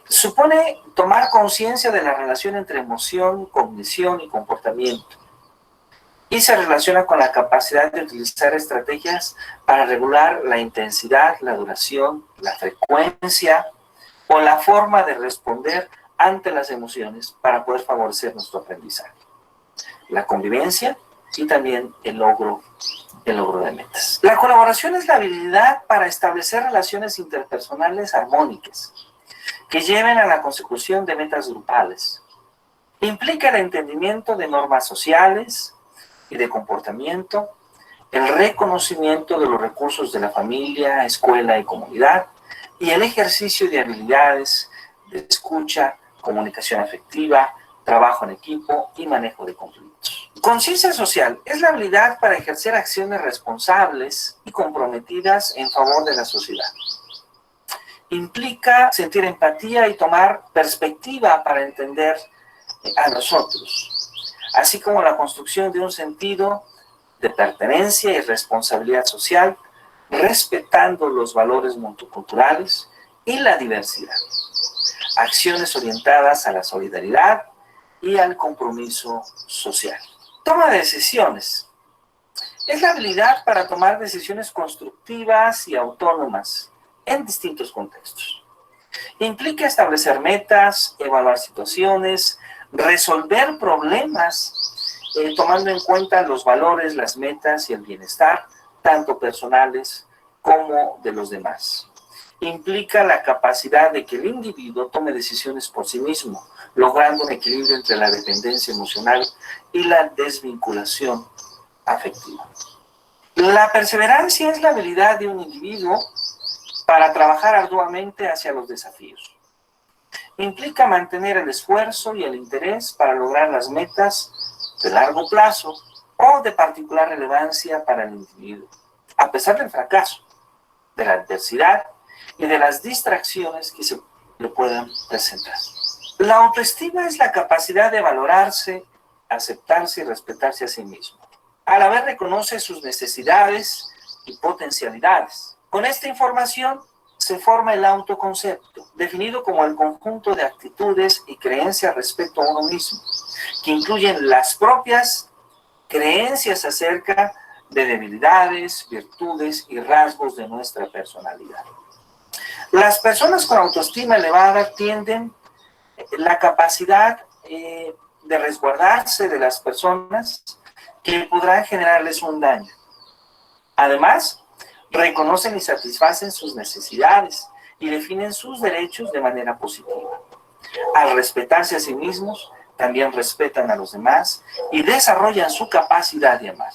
Supone tomar conciencia de la relación entre emoción, cognición y comportamiento, y se relaciona con la capacidad de utilizar estrategias para regular la intensidad, la duración, la frecuencia o la forma de responder ante las emociones para poder favorecer nuestro aprendizaje, la convivencia y también el logro de metas. La colaboración es la habilidad para establecer relaciones interpersonales armónicas que lleven a la consecución de metas grupales. Implica el entendimiento de normas sociales y de comportamiento, el reconocimiento de los recursos de la familia, escuela y comunidad, y el ejercicio de habilidades de escucha, comunicación afectiva, trabajo en equipo y manejo de conflictos. Conciencia social es la habilidad para ejercer acciones responsables y comprometidas en favor de la sociedad. Implica sentir empatía y tomar perspectiva para entender a nosotros, así como la construcción de un sentido de pertenencia y responsabilidad social, respetando los valores multiculturales y la diversidad. Acciones orientadas a la solidaridad y al compromiso social. Toma de decisiones. Es la habilidad para tomar decisiones constructivas y autónomas en distintos contextos. Implica establecer metas, evaluar situaciones, resolver problemas, tomando en cuenta los valores, las metas y el bienestar, tanto personales como de los demás. Implica la capacidad de que el individuo tome decisiones por sí mismo, logrando un equilibrio entre la dependencia emocional y la desvinculación afectiva. La perseverancia es la habilidad de un individuo para trabajar arduamente hacia los desafíos. Implica mantener el esfuerzo y el interés para lograr las metas de largo plazo o de particular relevancia para el individuo, a pesar del fracaso, de la adversidad y de las distracciones que se le puedan presentar. La autoestima es la capacidad de valorarse, aceptarse y respetarse a sí mismo. A la vez reconoce sus necesidades y potencialidades. Con esta información se forma el autoconcepto, definido como el conjunto de actitudes y creencias respecto a uno mismo, que incluyen las propias creencias acerca de debilidades, virtudes y rasgos de nuestra personalidad. Las personas con autoestima elevada tienen la capacidad de resguardarse de las personas que podrán generarles un daño. Además, reconocen y satisfacen sus necesidades y definen sus derechos de manera positiva. Al respetarse a sí mismos, también respetan a los demás y desarrollan su capacidad de amar.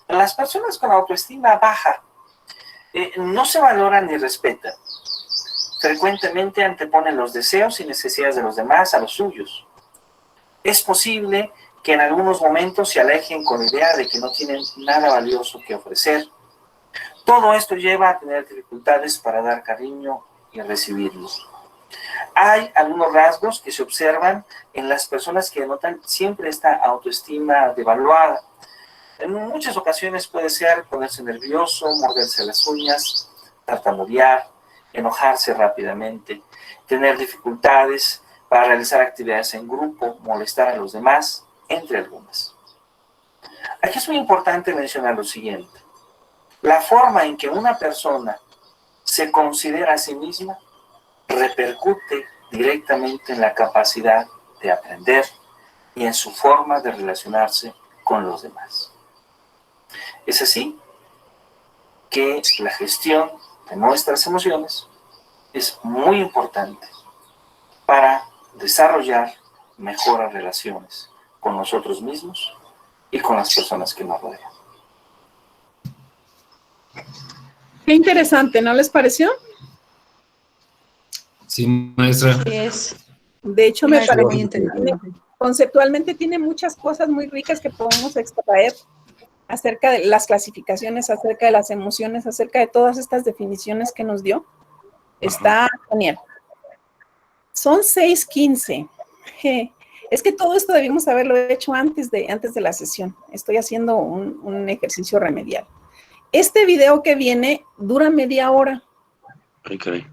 Las personas con autoestima baja no se valoran ni respetan. Frecuentemente anteponen los deseos y necesidades de los demás a los suyos. Es posible que en algunos momentos se alejen con la idea de que no tienen nada valioso que ofrecer. Todo esto lleva a tener dificultades para dar cariño y recibirlo. Hay algunos rasgos que se observan en las personas que denotan siempre esta autoestima devaluada. En muchas ocasiones puede ser ponerse nervioso, morderse las uñas, tartamudear, enojarse rápidamente, tener dificultades para realizar actividades en grupo, molestar a los demás, entre algunas. Aquí es muy importante mencionar lo siguiente. La forma en que una persona se considera a sí misma repercute directamente en la capacidad de aprender y en su forma de relacionarse con los demás. Es así que la gestión de nuestras emociones es muy importante para desarrollar mejores relaciones con nosotros mismos y con las personas que nos rodean. Qué interesante, ¿no les pareció? Sí, maestra. De hecho, me parece muy interesante. conceptualmente tiene muchas cosas muy ricas que podemos extraer acerca de las clasificaciones, acerca de las emociones, acerca de todas estas definiciones que nos dio. Está genial. Son 6:15. Es que todo esto debimos haberlo hecho antes de la sesión. Estoy haciendo un ejercicio remedial. Este video que viene dura media hora. Ay, caray.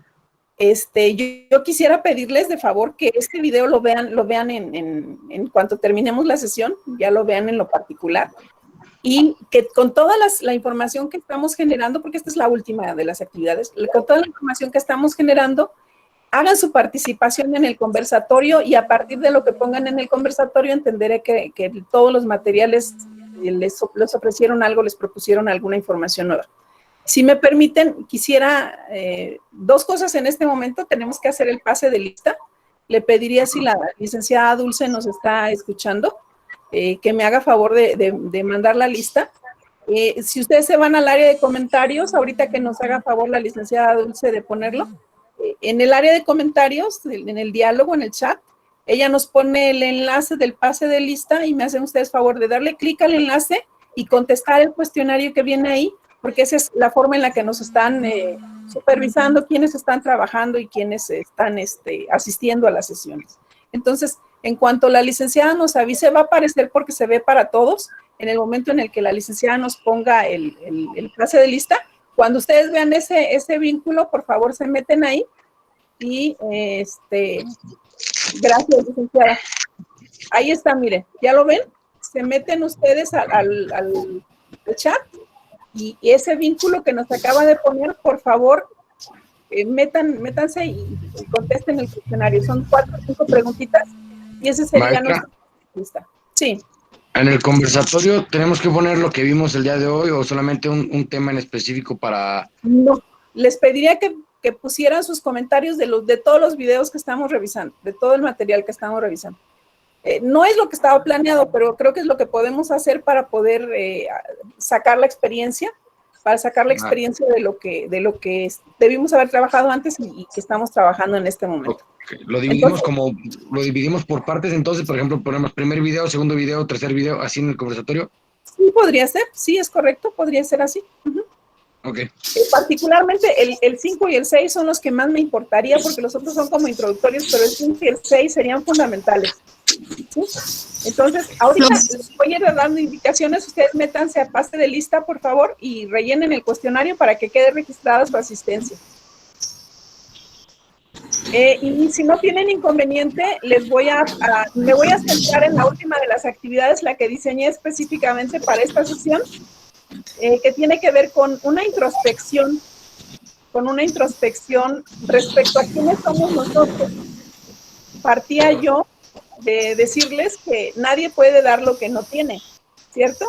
Yo quisiera pedirles de favor que este video lo vean en cuanto terminemos la sesión, ya lo vean en lo particular, y que con toda la información que estamos generando, porque esta es la última de las actividades, con toda la información que estamos generando, hagan su participación en el conversatorio y a partir de lo que pongan en el conversatorio entenderé que todos los materiales les ofrecieron algo, les propusieron alguna información nueva. Si me permiten, quisiera dos cosas en este momento. Tenemos que hacer el pase de lista. Le pediría, si la licenciada Dulce nos está escuchando, que me haga favor de mandar la lista. Si ustedes se van al área de comentarios, ahorita que nos haga favor la licenciada Dulce de ponerlo, en el área de comentarios, en el diálogo, en el chat, ella nos pone el enlace del pase de lista y me hacen ustedes favor de darle clic al enlace y contestar el cuestionario que viene ahí, porque esa es la forma en la que nos están supervisando, quiénes están trabajando y quiénes están asistiendo a las sesiones. Entonces, en cuanto la licenciada nos avise, va a aparecer porque se ve para todos, en el momento en el que la licenciada nos ponga el pase de lista. Cuando ustedes vean ese vínculo, por favor, se meten ahí y, gracias, licenciada. Ahí está, mire, ¿ya lo ven? Se meten ustedes al chat. Y ese vínculo que nos acaba de poner, por favor, métanse y contesten el cuestionario. Son 4 o 5 preguntitas y ese sería nuestra lista. Sí. ¿En el conversatorio tenemos que poner lo que vimos el día de hoy o solamente un tema en específico para...? No, les pediría que pusieran sus comentarios de todos los videos que estamos revisando, de todo el material que estamos revisando. No es lo que estaba planeado, pero creo que es lo que podemos hacer para poder sacar la experiencia, de lo que debimos haber trabajado antes y que estamos trabajando en este momento. Okay. Lo dividimos por partes, entonces, por ejemplo, ponemos primer video, segundo video, tercer video, así en el conversatorio. Sí, podría ser, sí, es correcto, podría ser así. Okay. Particularmente el 5 y el 6 son los que más me importaría, porque los otros son como introductorios, pero el 5 y el 6 serían fundamentales. ¿Sí? Entonces, ahorita les voy a ir dando indicaciones, ustedes métanse a pase de lista, por favor, y rellenen el cuestionario para que quede registrada su asistencia. Y si no tienen inconveniente, me voy a centrar en la última de las actividades, la que diseñé específicamente para esta sesión, que tiene que ver con una introspección respecto a quiénes somos nosotros. Partía yo de decirles que nadie puede dar lo que no tiene, ¿cierto?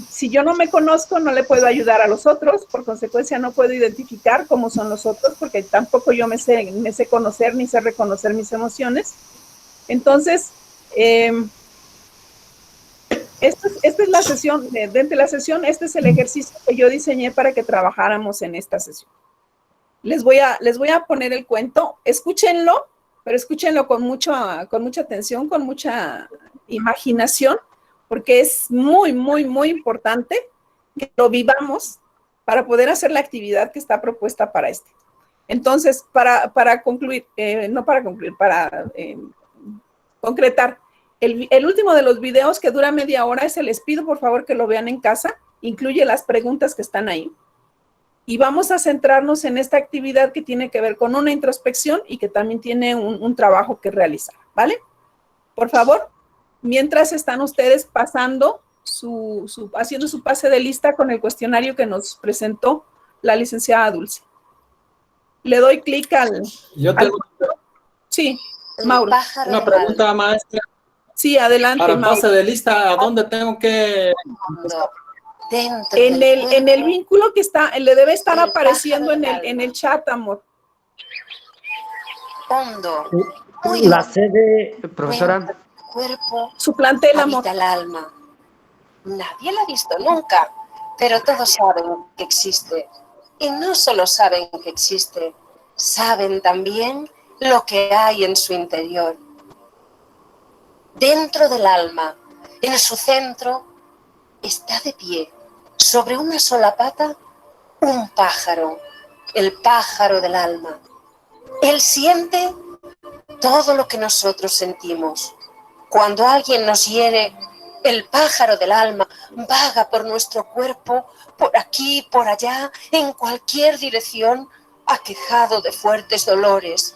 Si yo no me conozco, no le puedo ayudar a los otros, por consecuencia no puedo identificar cómo son los otros, porque tampoco yo me sé conocer ni sé reconocer mis emociones. Entonces, esta es la sesión, dentro de la sesión, este es el ejercicio que yo diseñé para que trabajáramos en esta sesión. Les voy a poner el cuento, escúchenlo, pero escúchenlo con mucha atención, con mucha imaginación, porque es muy, muy, muy importante que lo vivamos para poder hacer la actividad que está propuesta para este. Entonces, para concretar, el último de los videos que dura media hora, les pido por favor que lo vean en casa, incluye las preguntas que están ahí. Y vamos a centrarnos en esta actividad que tiene que ver con una introspección y que también tiene un trabajo que realizar, ¿vale? Por favor, mientras están ustedes pasando, haciendo su pase de lista con el cuestionario que nos presentó la licenciada Dulce. Le doy clic al... Sí, Mauro. Una pregunta, maestra. Sí, adelante, Para el Mauro. pase de lista, ¿a dónde tengo que...? dentro En del el vínculo que está, le debe estar del apareciendo pájaro en del el chat, amor. hondo, La sede, profesora. dentro del cuerpo, Suplante el amor. habita el alma. Nadie la ha visto nunca, pero todos saben que existe. Y no solo saben que existe, saben también lo que hay en su interior. Dentro del alma, en su centro, está de pie, sobre una sola pata, un pájaro, el pájaro del alma. Él siente todo lo que nosotros sentimos. Cuando alguien nos hiere, el pájaro del alma vaga por nuestro cuerpo, por aquí, por allá, en cualquier dirección, aquejado de fuertes dolores.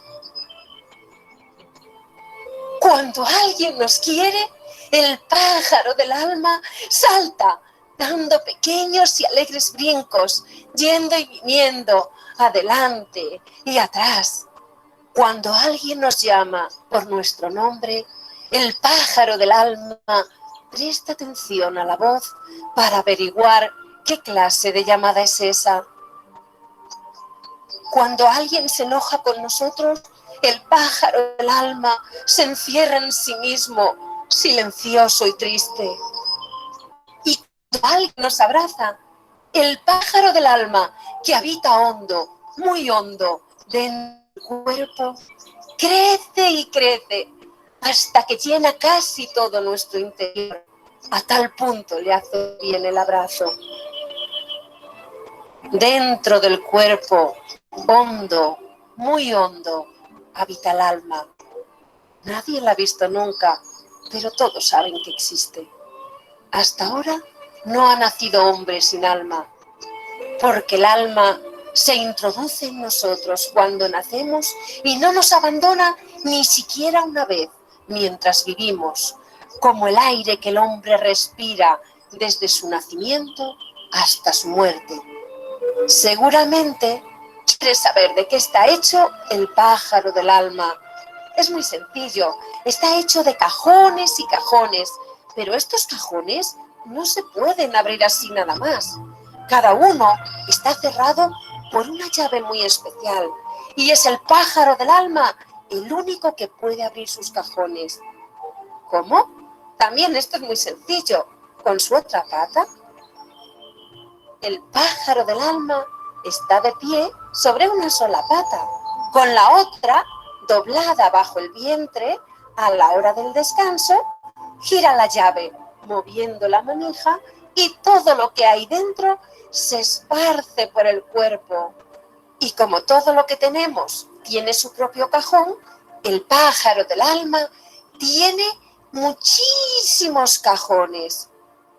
Cuando alguien nos quiere, el pájaro del alma salta, dando pequeños y alegres brincos, yendo y viniendo, adelante y atrás. Cuando alguien nos llama por nuestro nombre, el pájaro del alma presta atención a la voz para averiguar qué clase de llamada es esa. Cuando alguien se enoja con nosotros, el pájaro del alma se encierra en sí mismo, silencioso y triste. Y cuando alguien nos abraza, el pájaro del alma, que habita hondo, muy hondo, dentro del cuerpo, crece y crece hasta que llena casi todo nuestro interior. A tal punto le hace bien el abrazo. Dentro del cuerpo, hondo, muy hondo, habita el alma. Nadie la ha visto nunca, pero todos saben que existe. Hasta ahora no ha nacido hombre sin alma, porque el alma se introduce en nosotros cuando nacemos y no nos abandona ni siquiera una vez mientras vivimos, como el aire que el hombre respira desde su nacimiento hasta su muerte. Seguramente quieres saber de qué está hecho el pájaro del alma. Es muy sencillo, está hecho de cajones y cajones, pero estos cajones no se pueden abrir así nada más. Cada uno está cerrado por una llave muy especial y es el pájaro del alma el único que puede abrir sus cajones. ¿Cómo? También esto es muy sencillo. Con su otra pata, el pájaro del alma está de pie sobre una sola pata, con la otra doblada bajo el vientre. A la hora del descanso, gira la llave, moviendo la manija, y todo lo que hay dentro se esparce por el cuerpo. Y como todo lo que tenemos tiene su propio cajón, el pájaro del alma tiene muchísimos cajones.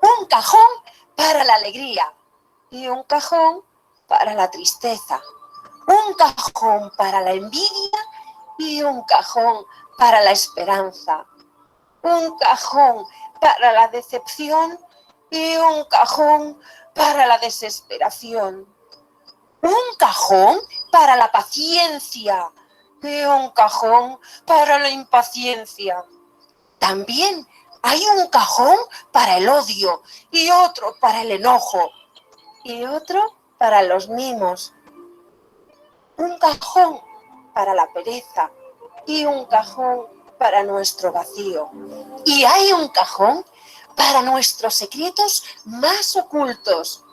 Un cajón para la alegría y un cajón para la tristeza. Un cajón para la envidia y un cajón para la esperanza. Un cajón para la decepción y un cajón para la desesperación. Un cajón para la paciencia y un cajón para la impaciencia. También hay un cajón para el odio y otro para el enojo y otro para los mimos. Un cajón para la pereza y un cajón para nuestro vacío. Y hay un cajón para nuestros secretos más ocultos.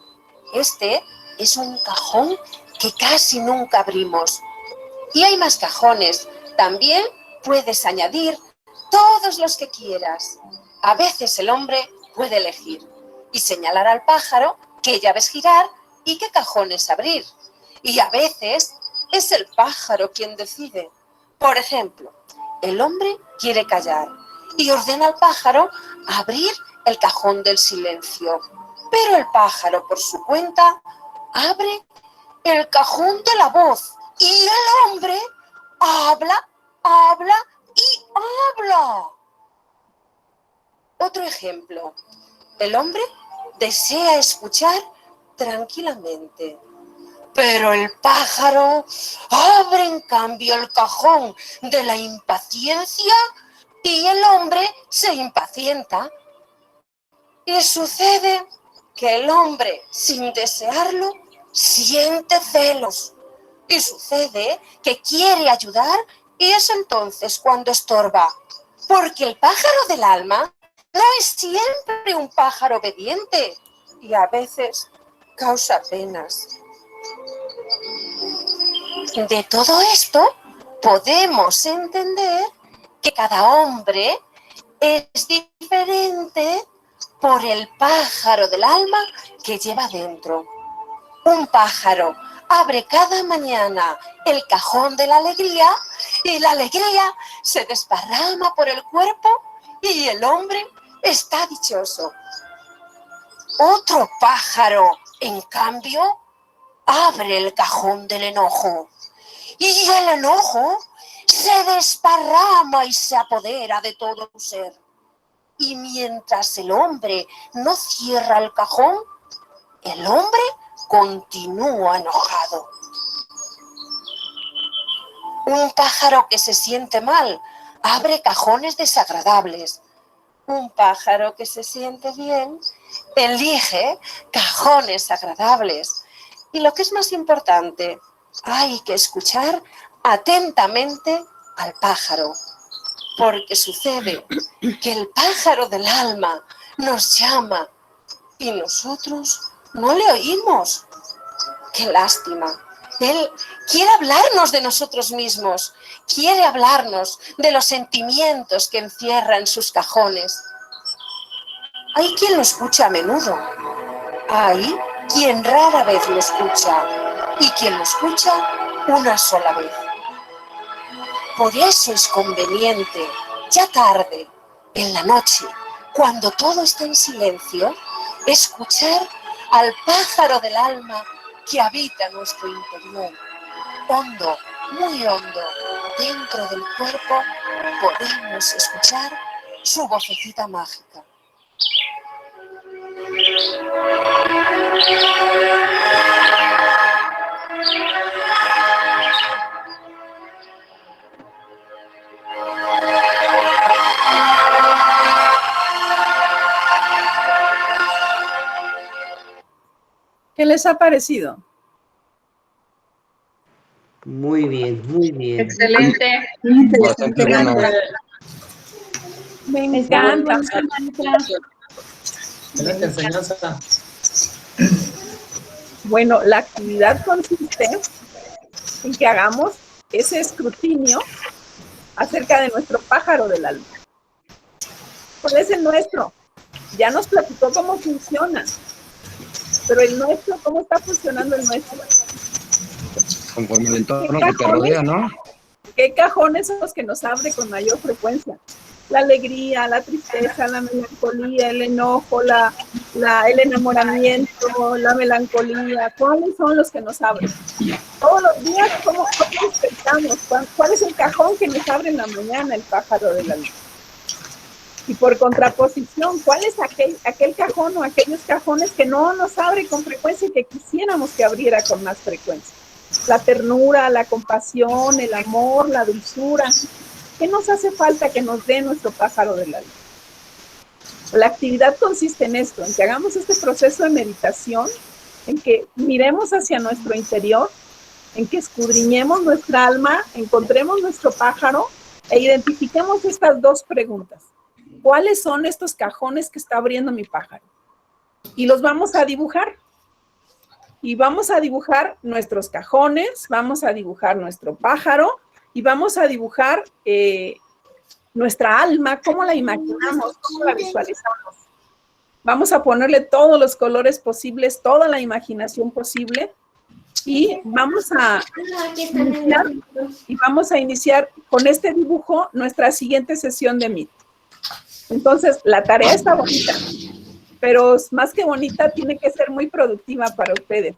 Este es un cajón que casi nunca abrimos. Y hay más cajones. También puedes añadir todos los que quieras. A veces el hombre puede elegir y señalar al pájaro qué llaves girar y qué cajones abrir. Y a veces es el pájaro quien decide. Por ejemplo, el hombre quiere callar y ordena al pájaro abrir el cajón del silencio. Pero el pájaro, por su cuenta, abre el cajón de la voz. Y el hombre habla, habla y habla. Otro ejemplo. El hombre desea escuchar tranquilamente. Pero el pájaro abre en cambio el cajón de la impaciencia y el hombre se impacienta. Y sucede que el hombre, sin desearlo, siente celos. Y sucede que quiere ayudar y es entonces cuando estorba. Porque el pájaro del alma no es siempre un pájaro obediente y a veces causa penas. De todo esto podemos entender que cada hombre es diferente por el pájaro del alma que lleva dentro. Un pájaro abre cada mañana el cajón de la alegría y la alegría se desparrama por el cuerpo y el hombre está dichoso. Otro pájaro, en cambio, abre el cajón del enojo y el enojo se desparrama y se apodera de todo su ser. Y mientras el hombre no cierra el cajón, el hombre continúa enojado. Un pájaro que se siente mal abre cajones desagradables. Un pájaro que se siente bien elige cajones agradables. Y lo que es más importante, hay que escuchar atentamente al pájaro, porque sucede que el pájaro del alma nos llama y nosotros no le oímos. ¡Qué lástima! Él quiere hablarnos de nosotros mismos, quiere hablarnos de los sentimientos que encierra en sus cajones. Hay quien lo escucha a menudo, hay quien rara vez lo escucha y quien lo escucha una sola vez. Por eso es conveniente, ya tarde, en la noche, cuando todo está en silencio, escuchar al pájaro del alma que habita nuestro interior. Hondo, muy hondo, dentro del cuerpo, podemos escuchar su vocecita mágica. ¿Qué les ha parecido? Muy bien, muy bien. Excelente. Bastante bueno. Me encanta. Excelente enseñanza. Bueno, la actividad consiste en que hagamos ese escrutinio acerca de nuestro pájaro del alma. ¿Cuál es el nuestro? Ya nos platicó cómo funciona, pero el nuestro, ¿cómo está funcionando el nuestro? Conforme el entorno que te rodea, ¿no? ¿Qué cajones son los que nos abre con mayor frecuencia? La alegría, la tristeza, la melancolía, el enojo, el enamoramiento, la melancolía. ¿Cuáles son los que nos abren? Todos los días, ¿cómo despertamos? ¿Cuál es el cajón que nos abre en la mañana el pájaro del alma? Y por contraposición, ¿cuál es aquel cajón o aquellos cajones que no nos abre con frecuencia y que quisiéramos que abriera con más frecuencia? La ternura, la compasión, el amor, la dulzura. ¿Qué nos hace falta que nos dé nuestro pájaro del alma? La actividad consiste en esto, en que hagamos este proceso de meditación, en que miremos hacia nuestro interior, en que escudriñemos nuestra alma, encontremos nuestro pájaro e identifiquemos estas dos preguntas. ¿Cuáles son estos cajones que está abriendo mi pájaro? Y los vamos a dibujar. Y vamos a dibujar nuestros cajones, vamos a dibujar nuestro pájaro y vamos a dibujar nuestra alma, cómo la imaginamos, cómo la visualizamos. Vamos a ponerle todos los colores posibles, toda la imaginación posible y vamos a iniciar con este dibujo nuestra siguiente sesión de Meet. Entonces, la tarea está bonita, pero más que bonita, tiene que ser muy productiva para ustedes.